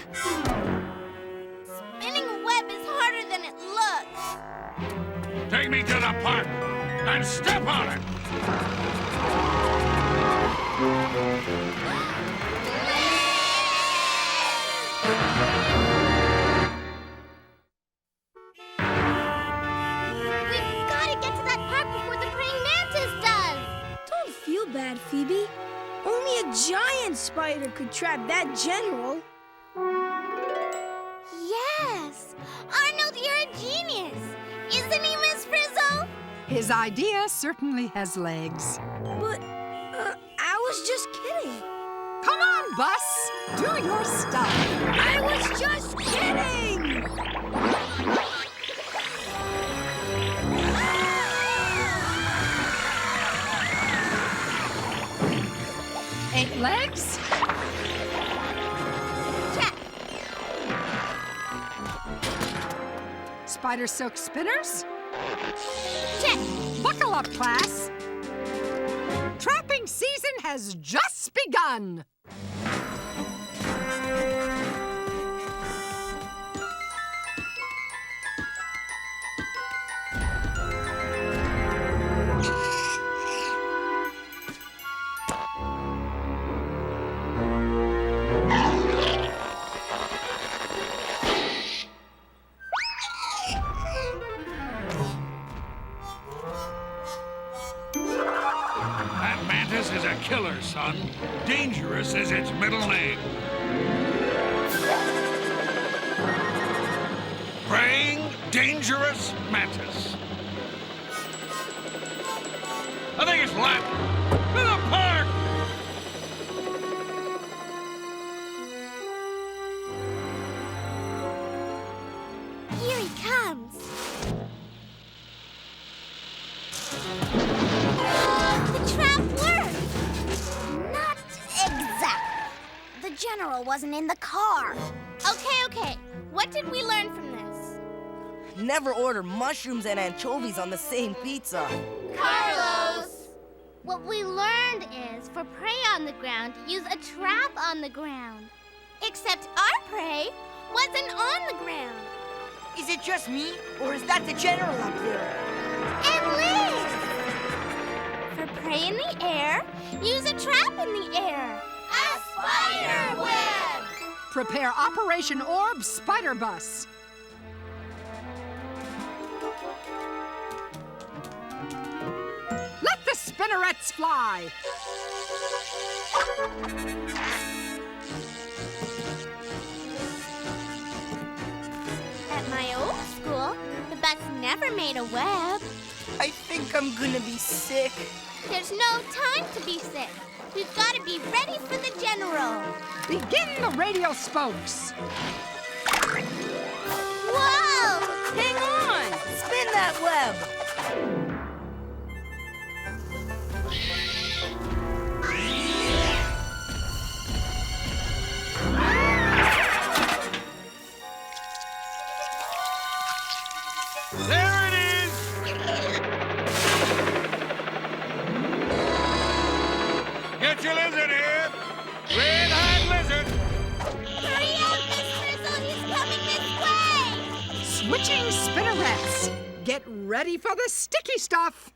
Spinning a web is harder than it looks. Take me to the park and step on it. We've got to get to that park before the praying mantis does. Don't feel bad, Phoebe. Only a giant spider could trap that general. Yes! Arnold, you're a genius! Isn't he, Miss Frizzle? His idea certainly has legs. But, I was just kidding. Come on, Bus. Do your stuff. I was just kidding! 8 legs? Check. Spider silk spinners? Check. Buckle up, class. Trapping season has just begun. Mantis is a killer, son. Dangerous is its middle name. Praying dangerous mantis. I think it's left. To the park! Here he comes. The trap worked! Not exactly. The general wasn't in the car. Okay. What did we learn from this? Never order mushrooms and anchovies on the same pizza. Carlos! What we learned is, for prey on the ground, use a trap on the ground. Except our prey wasn't on the ground. Is it just me, or is that the general up there? And Liz! For prey in the air, use a trap in the air. A spider web! Prepare Operation Orb Spider Bus. Let the spinnerets fly. At my old school, the bus never made a web. I think I'm gonna be sick. There's no time to be sick. We've got to be ready for the general. Begin the radio spokes. Whoa! Hang on! Spin that web! There it is! Get your lizard here! Red-eyed lizard! Hurry up, Miss Frizzle! He's coming this way! Switching spinnerets. Get ready for the sticky stuff.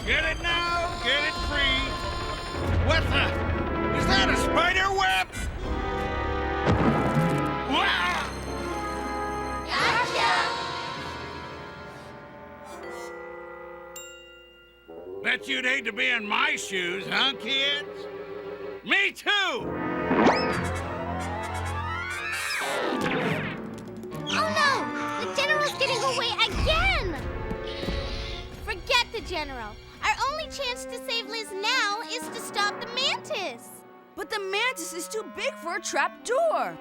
Get it now, get it free. What the? Is that a spider web? Wow! Gotcha! Bet you'd hate to be in my shoes, huh, kids? Me too! Oh no! The General's getting away again! Forget the General. Our only chance to save Liz now is to stop the mantis. But the mantis is too big for a trapdoor.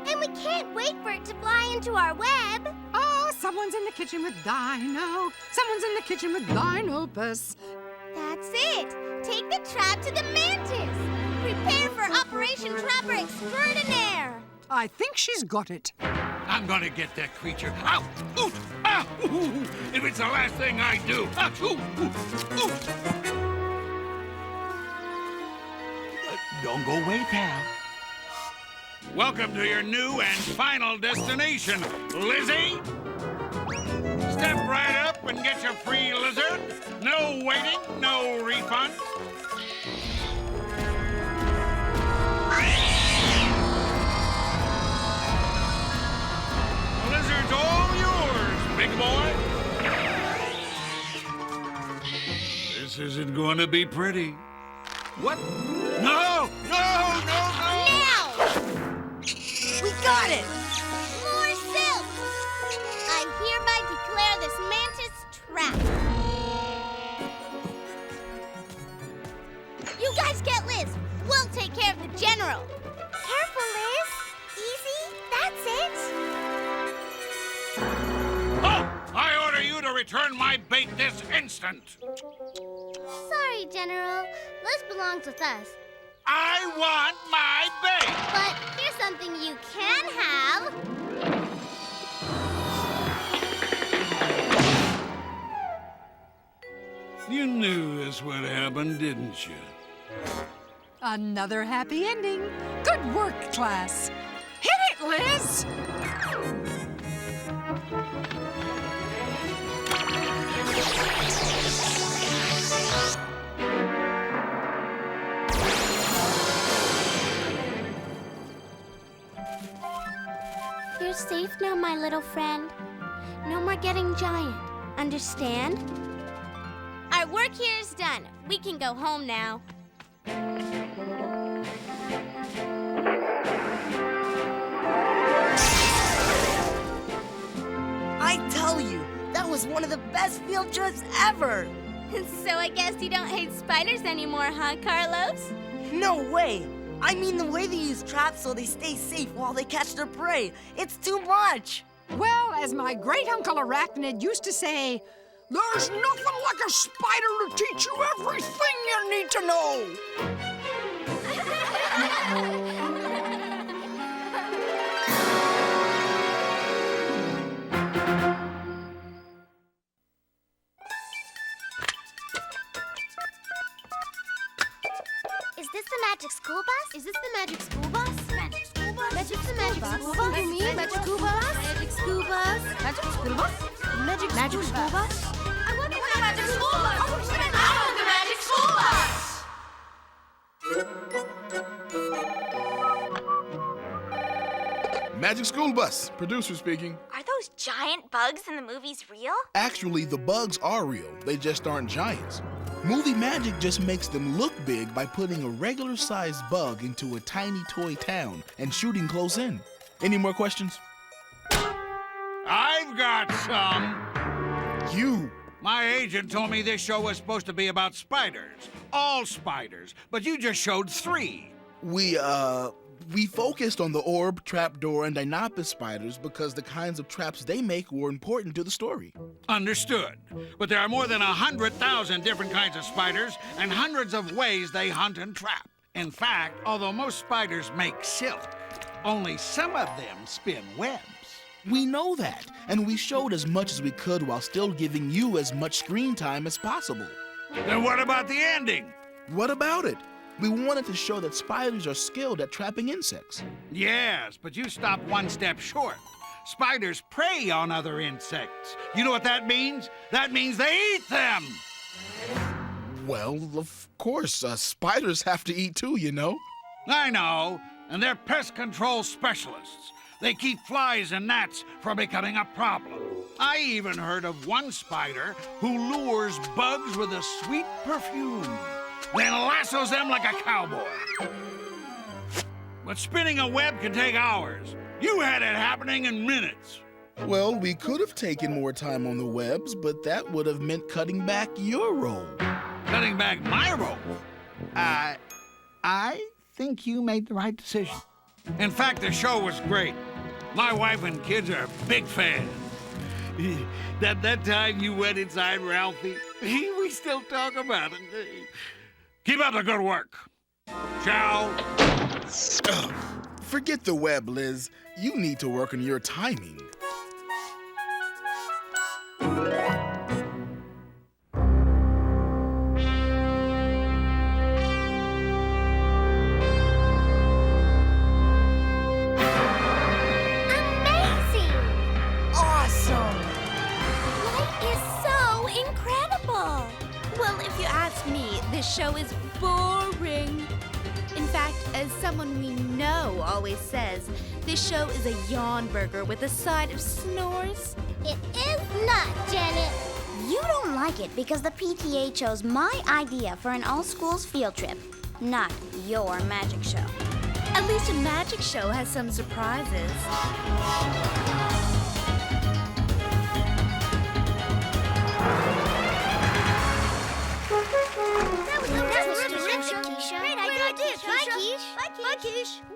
And we can't wait for it to fly into our web. Oh, someone's in the kitchen with Dino. Someone's in the kitchen with Dinopus. That's it. Take the trap to the mantis. Prepare for Operation Trapper Extraordinaire. I think she's got it. I'm gonna get that creature. Ow! Oot! Ow! Ooh! If it's the last thing I do. Ouch! Ooh! Ooh! Ooh! Don't go away, pal. Welcome to your new and final destination, Lizzie. Step right up and get your free lizard. No waiting, no refund. The lizard's all yours, big boy. This isn't going to be pretty. What? No! No! No! No! Now! We got it! More silk! I hereby declare this mantis trapped. You guys get Liz. We'll take care of the General. Careful, Liz. Easy. That's it. Oh! I order you to return my bait this instant. Sorry, General. Liz belongs with us. I want my bait. But here's something you can have. You knew this would happen, didn't you? Another happy ending. Good work, class. Hit it, Liz! You're safe now, my little friend. No more getting giant. Understand? Our work here is done. We can go home now. I tell you, that was one of the best field trips ever. So I guess you don't hate spiders anymore, huh, Carlos? No way. I mean the way they use traps so they stay safe while they catch their prey. It's too much. Well, as my great-uncle Arachnid used to say, there's nothing like a spider to teach you everything you need to know. Is this the magic school bus? Is this the magic school bus? Magic school bus? Magic the magic school bus? You mean magic school bus? Magic school bus? Magic school bus? Magic school bus? I want to play magic school bus! I want the magic school bus! Magic School Bus, producer speaking. Are those giant bugs in the movies real? Actually, the bugs are real. They just aren't giants. Movie magic just makes them look big by putting a regular-sized bug into a tiny toy town and shooting close in. Any more questions? I've got some. You. My agent told me this show was supposed to be about spiders. All spiders. But you just showed 3. We focused on the orb, trapdoor, and Dinopus spiders because the kinds of traps they make were important to the story. Understood. But there are more than 100,000 different kinds of spiders and hundreds of ways they hunt and trap. In fact, although most spiders make silk, only some of them spin webs. We know that, and we showed as much as we could while still giving you as much screen time as possible. Then what about the ending? What about it? We wanted to show that spiders are skilled at trapping insects. Yes, but you stopped one step short. Spiders prey on other insects. You know what that means? That means they eat them! Well, of course, spiders have to eat too, you know. I know, and they're pest control specialists. They keep flies and gnats from becoming a problem. I even heard of one spider who lures bugs with a sweet perfume, then lassos them like a cowboy. But spinning a web can take hours. You had it happening in minutes. Well, we could have taken more time on the webs, but that would have meant cutting back your role. Cutting back my rope? I think you made the right decision. In fact, the show was great. My wife and kids are big fans. That time you went inside Ralphie, we still talk about it. Keep up the good work. Ciao. Forget the web, Liz. You need to work on your timing. This show is boring. In fact, as someone we know always says, this show is a yawn burger with a side of snores. It is not, Janet. You don't like it because the PTA chose my idea for an all-schools field trip, not your magic show. At least a magic show has some surprises.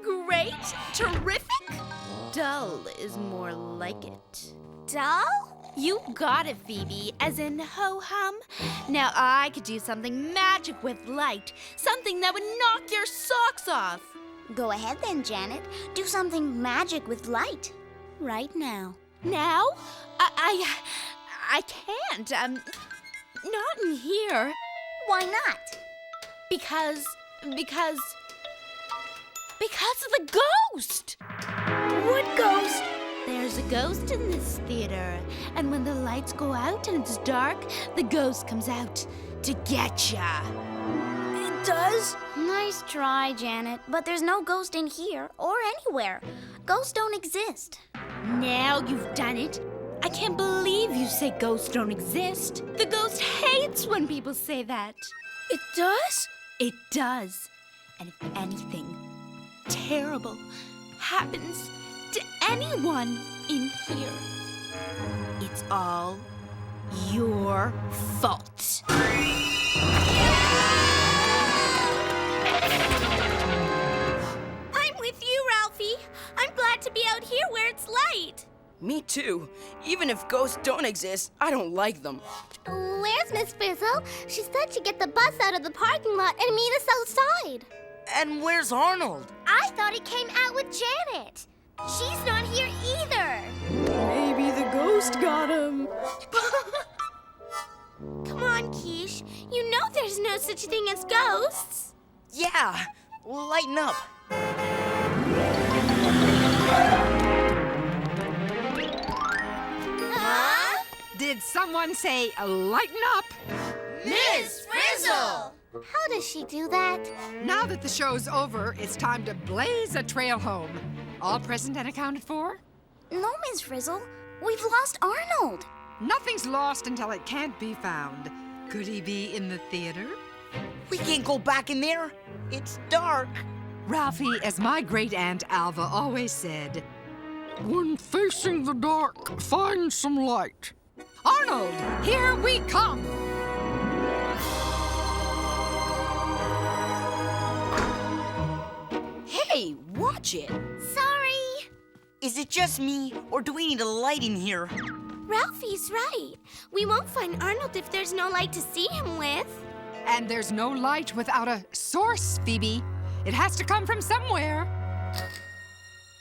Great, terrific. Dull is more like it. Dull? You got it, Phoebe, as in ho-hum. Now I could do something magic with light, something that would knock your socks off. Go ahead then, Janet. Do something magic with light. Right now. Now? I can't. Not in here. Why not? Because of the ghost! What ghost? There's a ghost in this theater, and when the lights go out and it's dark, the ghost comes out to get ya. It does? Nice try, Janet, but there's no ghost in here or anywhere. Ghosts don't exist. Now you've done it. I can't believe you say ghosts don't exist. The ghost hates when people say that. It does? It does. And if anything terrible happens to anyone in here, it's all your fault. I'm with you, Ralphie. I'm glad to be out here where it's light. Me too. Even if ghosts don't exist, I don't like them. Where's Miss Frizzle? She said she'd get the bus out of the parking lot and meet us outside. And where's Arnold? I thought he came out with Janet. She's not here either. Maybe the ghost got him. Come on, Quiche. You know there's no such thing as ghosts. Yeah, lighten up. Huh? Did someone say lighten up? Miss Frizzle! How does she do that? Now that the show's over, it's time to blaze a trail home. All present and accounted for? No, Miss Frizzle. We've lost Arnold. Nothing's lost until it can't be found. Could he be in the theater? We can't go back in there. It's dark. Ralphie, as my great-aunt Alva always said, when facing the dark, find some light. Arnold, here we come! Hey, watch it. Sorry. Is it just me, or do we need a light in here? Ralphie's right. We won't find Arnold if there's no light to see him with. And there's no light without a source, Phoebe. It has to come from somewhere.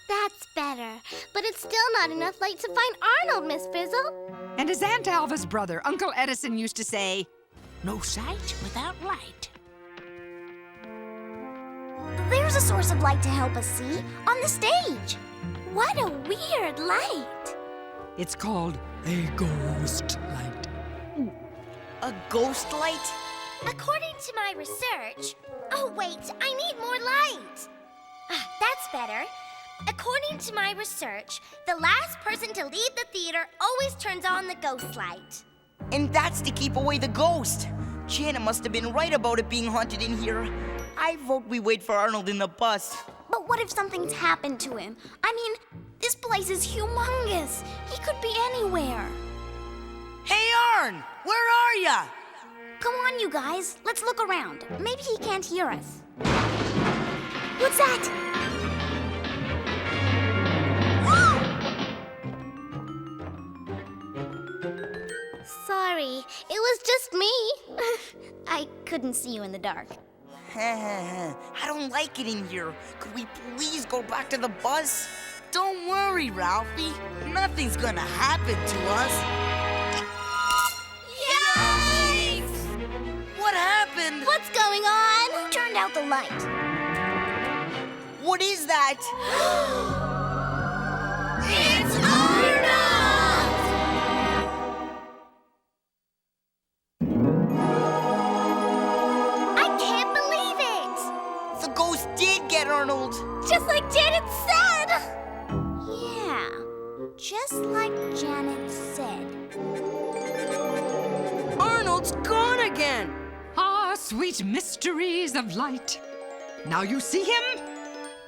That's better. But it's still not enough light to find Arnold, Miss Frizzle. And as Aunt Alva's brother, Uncle Edison, used to say, no sight without light. There's a source of light to help us see on the stage. What a weird light. It's called a ghost light. A ghost light? According to my research... Oh, wait, I need more light. That's better. According to my research, the last person to leave the theater always turns on the ghost light. And that's to keep away the ghost. Janet must have been right about it being haunted in here. I vote we wait for Arnold in the bus. But what if something's happened to him? I mean, this place is humongous. He could be anywhere. Hey, Arn! Where are ya? Come on, you guys. Let's look around. Maybe he can't hear us. What's that? Sorry, it was just me. I couldn't see you in the dark. I don't like it in here. Could we please go back to the bus? Don't worry, Ralphie. Nothing's gonna happen to us. What happened? What's going on? Who turned out the light? What is that? It's Arnold! I can't believe it! The ghost did get Arnold. Just like Janet said! Yeah, just like Janet said. Arnold's gone again! Ah, sweet mysteries of light. Now you see him,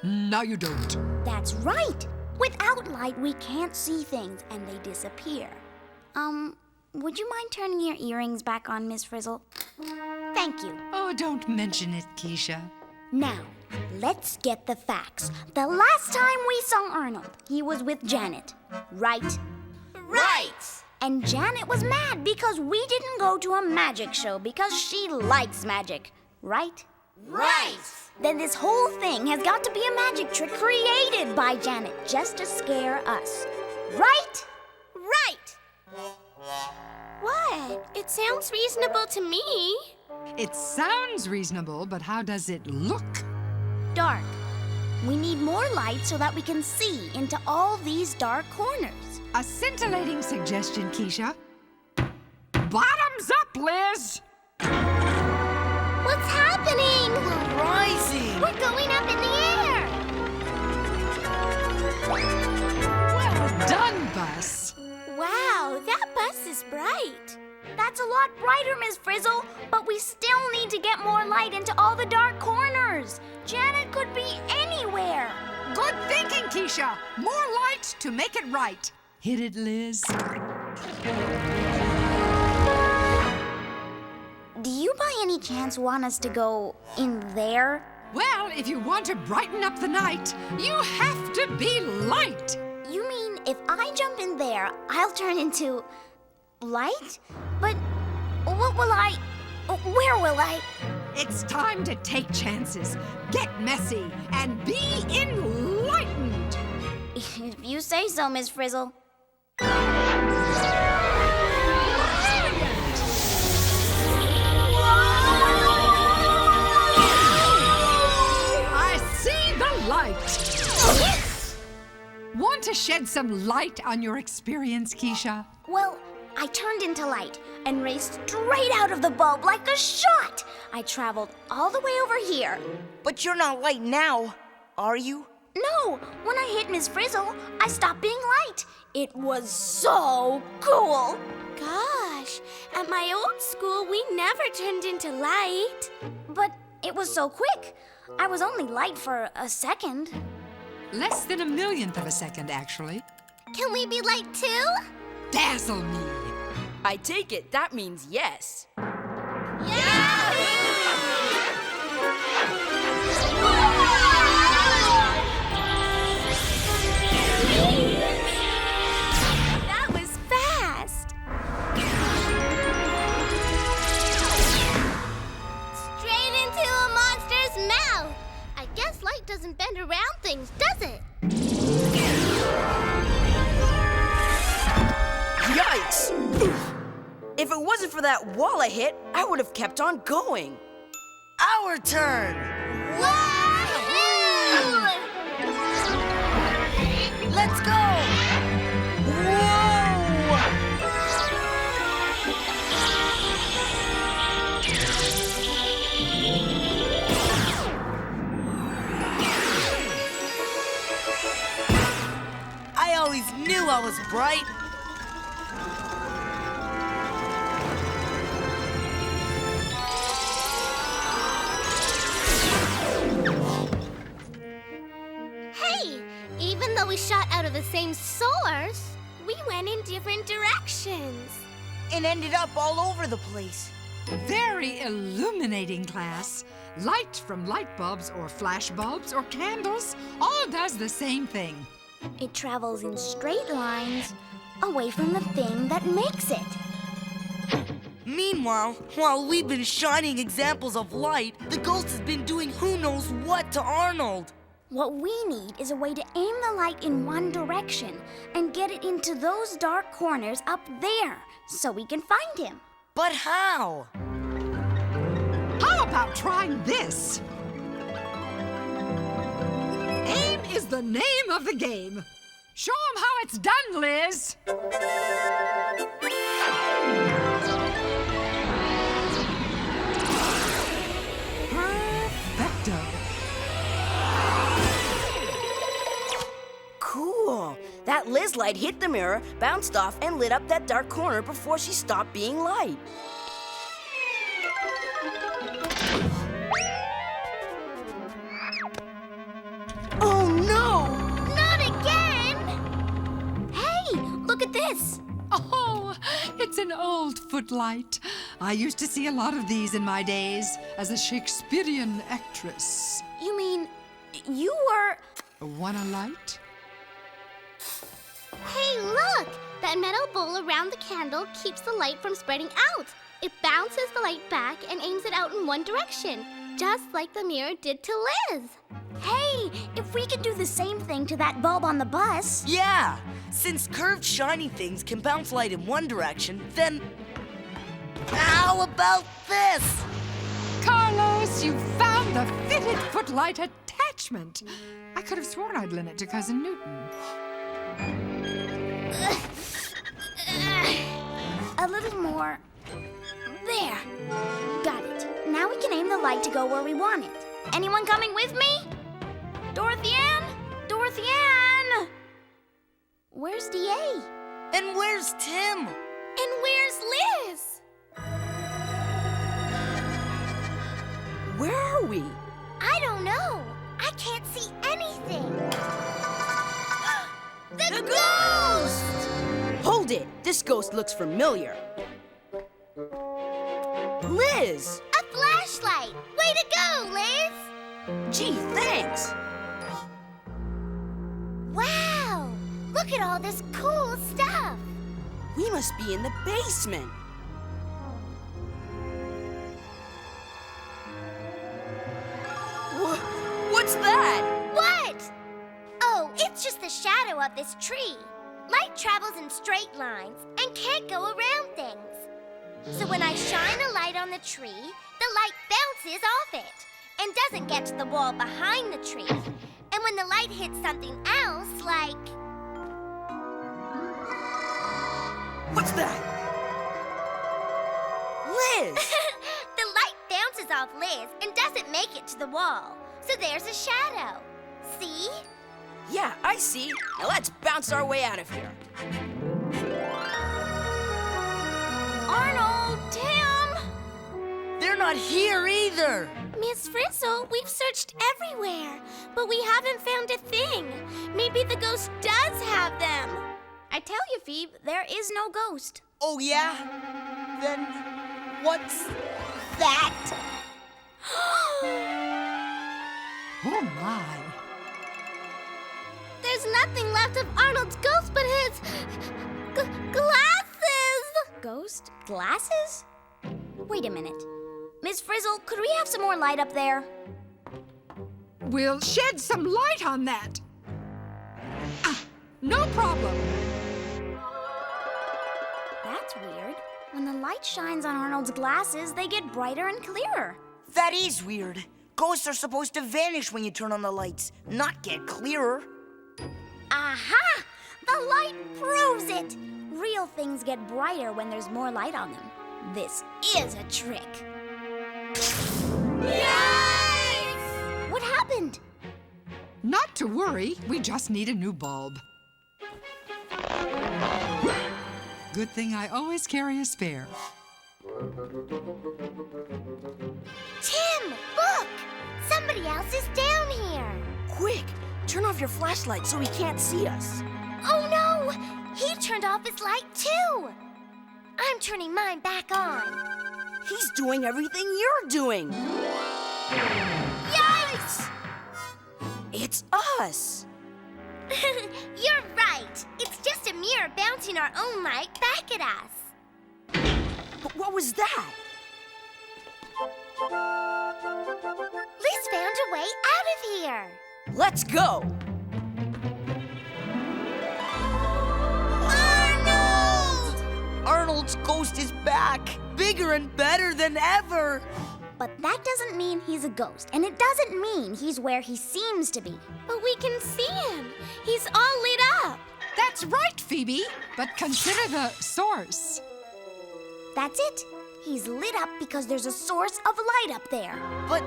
now you don't. That's right. Without light, we can't see things, and they disappear. Would you mind turning your earrings back on, Miss Frizzle? Thank you. Oh, don't mention it, Keisha. Now, let's get the facts. The last time we saw Arnold, he was with Janet, right? Right! And Janet was mad because we didn't go to a magic show because she likes magic, right? Right! Then this whole thing has got to be a magic trick created by Janet just to scare us, right? Right! What? It sounds reasonable to me. It sounds reasonable, but how does it look? Dark. We need more light so that we can see into all these dark corners. A scintillating suggestion, Keisha. Bottoms up, Liz! What's happening? We're rising! We're going up in the air! Well done, bus. Wow, that bus is bright. That's a lot brighter, Miss Frizzle, but we still need to get more light into all the dark corners. Janet could be anywhere. Good thinking, Keisha. More light to make it right. Hit it, Liz. Do you by any chance want us to go in there? Well, if you want to brighten up the night, you have to be light. You mean if I jump in there, I'll turn into light? But what will I... Where will I... It's time to take chances, get messy, and be enlightened. If you say so, Miss Frizzle. I see the light. Yes! Want to shed some light on your experience, Keisha? Well, I turned into light and raced straight out of the bulb like a shot. I traveled all the way over here. But you're not light now, are you? No, when I hit Miss Frizzle, I stopped being light. It was so cool. Gosh, at my old school, we never turned into light. But it was so quick. I was only light for a second. Less than a millionth of a second, actually. Can we be light too? Dazzle me. I take it that means yes. That was fast. Straight into a monster's mouth. I guess light doesn't bend around things, does it? Yikes! If it wasn't for that wall I hit, I would have kept on going. Our turn! Wahoo! Let's go! Whoa! Knew I was bright. Hey, even though we shot out of the same source, we went in different directions. And ended up all over the place. Very illuminating, class. Light from light bulbs or flash bulbs or candles all does the same thing. It travels in straight lines away from the thing that makes it. Meanwhile, while we've been shining examples of light, the ghost has been doing who knows what to Arnold. What we need is a way to aim the light in one direction and get it into those dark corners up there so we can find him. But how? How about trying this? Aim is the name of the game. Show 'em how it's done, Liz. Perfecto. Cool. That Liz light hit the mirror, bounced off, and lit up that dark corner before she stopped being light. Oh no! Not again! Hey, look at this. Oh, it's an old footlight. I used to see a lot of these in my days as a Shakespearean actress. You mean you were... Want a light? Hey, look! That metal bowl around the candle keeps the light from spreading out. It bounces the light back and aims it out in one direction, just like the mirror did to Liz. Hey, if we could do the same thing to that bulb on the bus... Yeah! Since curved shiny things can bounce light in one direction, then... How about this? Carlos, you found the fitted footlight attachment. I could have sworn I'd lent it to Cousin Newton. A little more. There. Got it. Now we can aim the light to go where we want it. Anyone coming with me? Dorothy Ann? Dorothy Ann! Where's D.A.? And where's Tim? And where's Liz? Where are we? I don't know. I can't see anything. The ghost! Hold it! This ghost looks familiar. Liz! A flashlight! Way to go, Liz! Gee, thanks! Wow! Look at all this cool stuff! We must be in the basement. What's that? What? Oh, it's just the shadow of this tree. Light travels in straight lines and can't go around things. So when I shine a light on the tree, the light bounces off it and doesn't get to the wall behind the tree. And when the light hits something else, like... What's that? Liz! The light bounces off Liz and doesn't make it to the wall. So there's a shadow. See? Yeah, I see. Now let's bounce our way out of here. Arnold! Tim! They're not here either. Miss Frizzle, we've searched everywhere, but we haven't found a thing. Maybe the ghost does have them. I tell you, Phoebe, there is no ghost. Oh, yeah? Then what's that? Oh, my. There's nothing left of Arnold's ghost but his... glasses! Ghost glasses? Wait a minute. Miss Frizzle, could we have some more light up there? We'll shed some light on that. No problem. That's weird. When the light shines on Arnold's glasses, they get brighter and clearer. That is weird. Ghosts are supposed to vanish when you turn on the lights, not get clearer. Aha! The light proves it! Real things get brighter when there's more light on them. This is a trick. Yikes! What happened? Not to worry, we just need a new bulb. Good thing I always carry a spare. Tim, look! Somebody else is down here. Quick, turn off your flashlight so he can't see us. Oh no! He turned off his light too. I'm turning mine back on. He's doing everything you're doing. Yikes! It's us. You're right. It's just a mirror bouncing our own light back at us. But what was that? Liz found a way out of here. Let's go. Arnold! Arnold's ghost is back, bigger and better than ever. But that doesn't mean he's a ghost, and it doesn't mean he's where he seems to be. But we can see him. He's all lit up. That's right, Phoebe. But consider the source. That's it. He's lit up because there's a source of light up there. But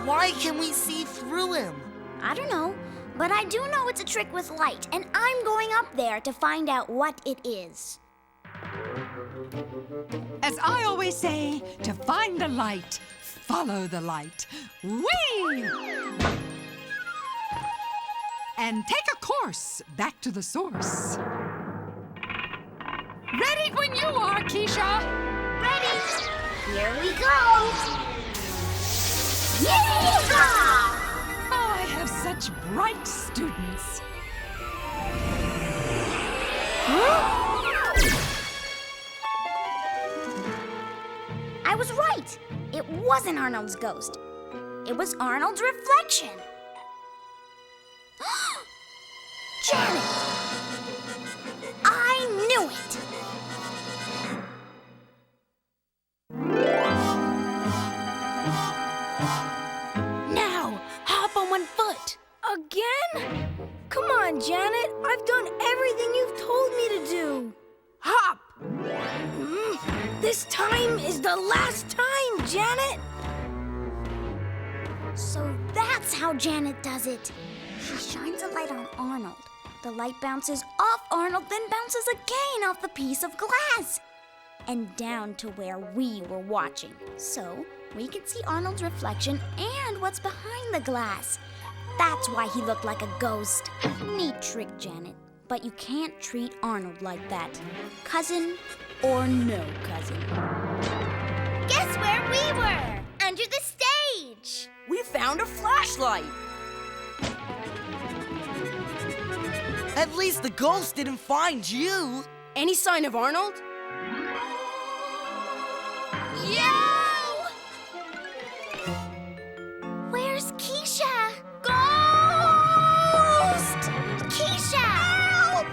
why can we see through him? I don't know, but I do know it's a trick with light, and I'm going up there to find out what it is. As I always say, to find the light, follow the light. Whee! And take a course back to the source. Ready when you are, Keisha. Ready? Here we go. Yeehaw! Oh, I have such bright students. I was right. It wasn't Arnold's ghost. It was Arnold's reflection. Janet! I knew it! Now, hop on one foot. Again? Come on, Janet. I've done everything you've told me to do. Hop! This time is the last time, Janet. So that's how Janet does it. She shines a light on Arnold. The light bounces off Arnold, then bounces again off the piece of glass. And down to where we were watching. So we can see Arnold's reflection and what's behind the glass. That's why he looked like a ghost. Neat trick, Janet. But you can't treat Arnold like that. Cousin or no cousin. Guess where we were? Under the stage. We found a flashlight. At least the ghost didn't find you. Any sign of Arnold? Yo! Where's Keisha? Ghost! Keisha! Help!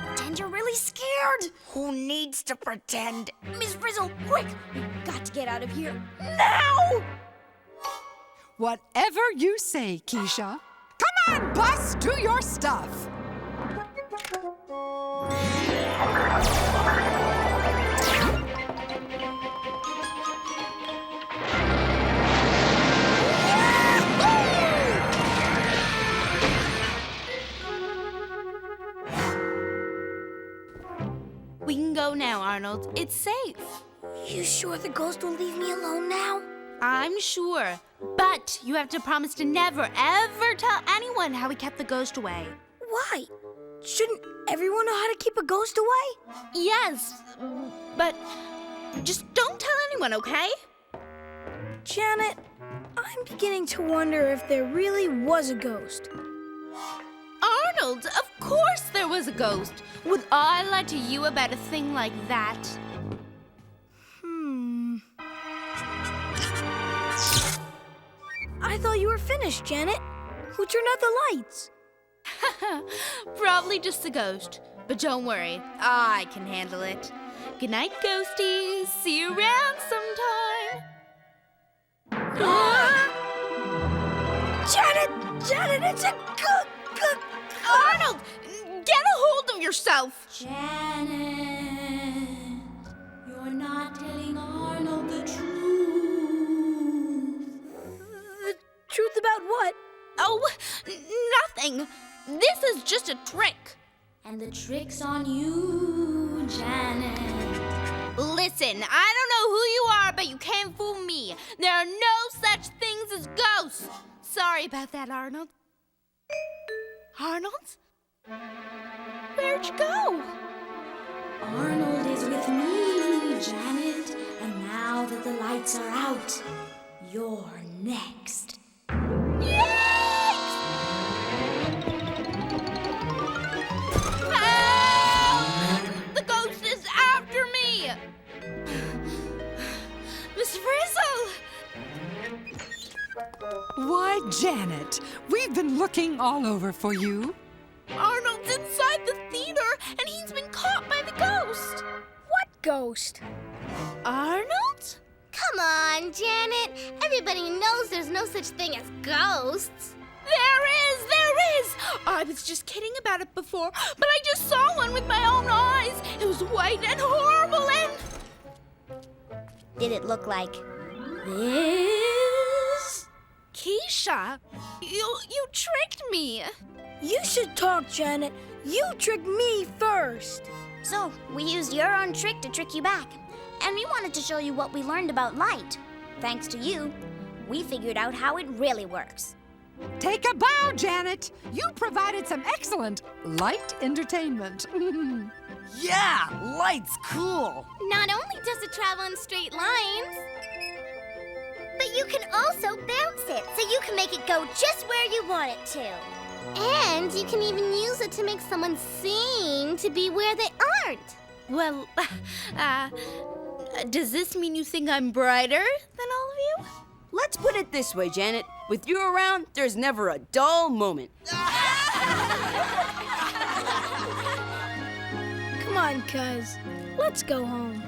Pretend you're really scared. Who needs to pretend? Miss Frizzle, quick! We've got to get out of here. Now! Whatever you say, Keisha. Come on, Bus, do your stuff. We can go now, Arnold. It's safe. You sure the ghost will leave me alone now? I'm sure. But you have to promise to never, ever tell anyone how we kept the ghost away. Why? Shouldn't everyone know how to keep a ghost away? Yes, but just don't tell anyone, okay? Janet, I'm beginning to wonder if there really was a ghost. Arnold, of course there was a ghost. Would I lie to you about a thing like that? I thought you were finished, Janet. Who turned out the lights? Probably just the ghost. But don't worry, I can handle it. Good night, ghosties. See you around sometime. Janet, it's a Arnold, get a hold of yourself. Janet, you're not telling Arnold the truth. The truth about what? Oh, nothing. This is just a trick. And the trick's on you, Janet. Listen, I don't know who you are, but you can't fool me. There are no such things as ghosts. Sorry about that, Arnold. Arnold? Where'd you go? Arnold is with me, Janet. And now that the lights are out, you're next. The ghost is after me! Miss Frizzle! Why, Janet, we've been looking all over for you. Arnold's inside the theater, and he's been caught by the ghost. What ghost? Arnold? Come on, Janet. Everybody knows there's no such thing as ghosts. There is! I was just kidding about it before, but I just saw one with my own eyes. It was white and horrible and... Did it look like this? Keisha, you tricked me. You should talk, Janet. You tricked me first. So, we used your own trick to trick you back. And we wanted to show you what we learned about light. Thanks to you, we figured out how it really works. Take a bow, Janet. You provided some excellent light entertainment. Yeah, light's cool. Not only does it travel in straight lines, but you can also bounce it, so you can make it go just where you want it to. And you can even use it to make someone seem to be where they aren't. Well, does this mean you think I'm brighter than all of you? Let's put it this way, Janet. With you around, there's never a dull moment. Come on, cuz. Let's go home.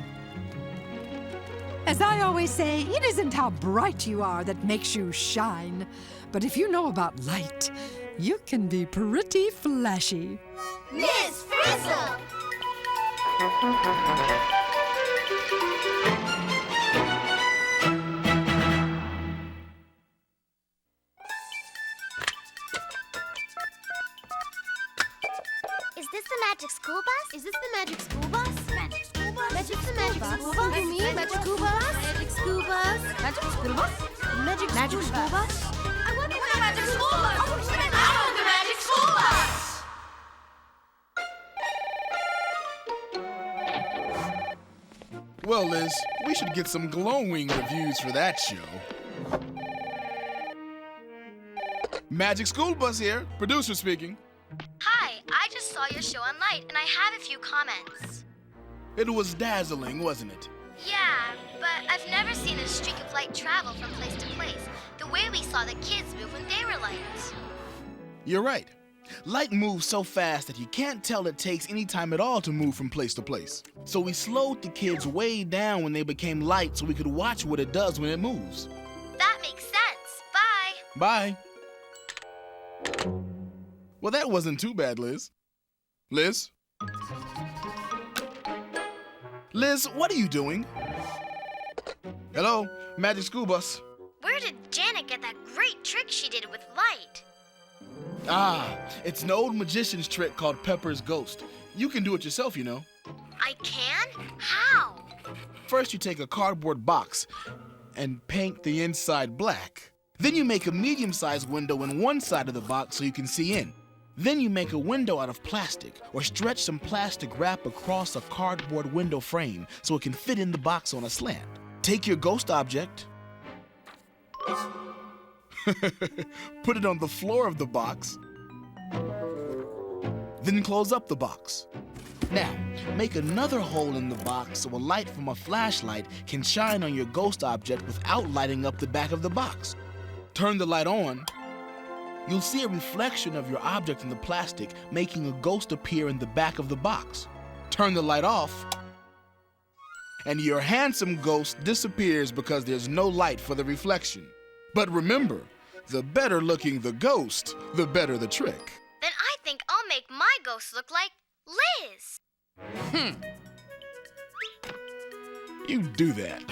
As I always say, it isn't how bright you are that makes you shine. But if you know about light, you can be pretty flashy. Miss Frizzle! Is this the magic school bus? Is this the magic school bus? Magic school bus? Magic school bus? You mean magic school bus? Magic school bus? Magic school bus? Magic school bus? I want the magic school bus! I want the magic school bus! Well, Liz, we should get some glowing reviews for that show. Magic School Bus here, producer speaking. Hi, I just saw your show on Light, and I have a few comments. It was dazzling, wasn't it? Yeah, but I've never seen a streak of light travel from place to place, the way we saw the kids move when they were lights. You're right. Light moves so fast that you can't tell it takes any time at all to move from place to place. So we slowed the kids way down when they became light so we could watch what it does when it moves. That makes sense. Bye. Bye. Well, that wasn't too bad, Liz. Liz? Liz, what are you doing? Hello, Magic School Bus. Where did Janet get that great trick she did with light? Ah, it's an old magician's trick called Pepper's Ghost. You can do it yourself, you know. I can? How? First, you take a cardboard box and paint the inside black. Then you make a medium-sized window in one side of the box so you can see in. Then you make a window out of plastic or stretch some plastic wrap across a cardboard window frame so it can fit in the box on a slant. Take your ghost object, put it on the floor of the box, then close up the box. Now, make another hole in the box so a light from a flashlight can shine on your ghost object without lighting up the back of the box. Turn the light on. You'll see a reflection of your object in the plastic, making a ghost appear in the back of the box. Turn the light off, and your handsome ghost disappears because there's no light for the reflection. But remember, the better looking the ghost, the better the trick. Then I think I'll make my ghost look like Liz. You do that.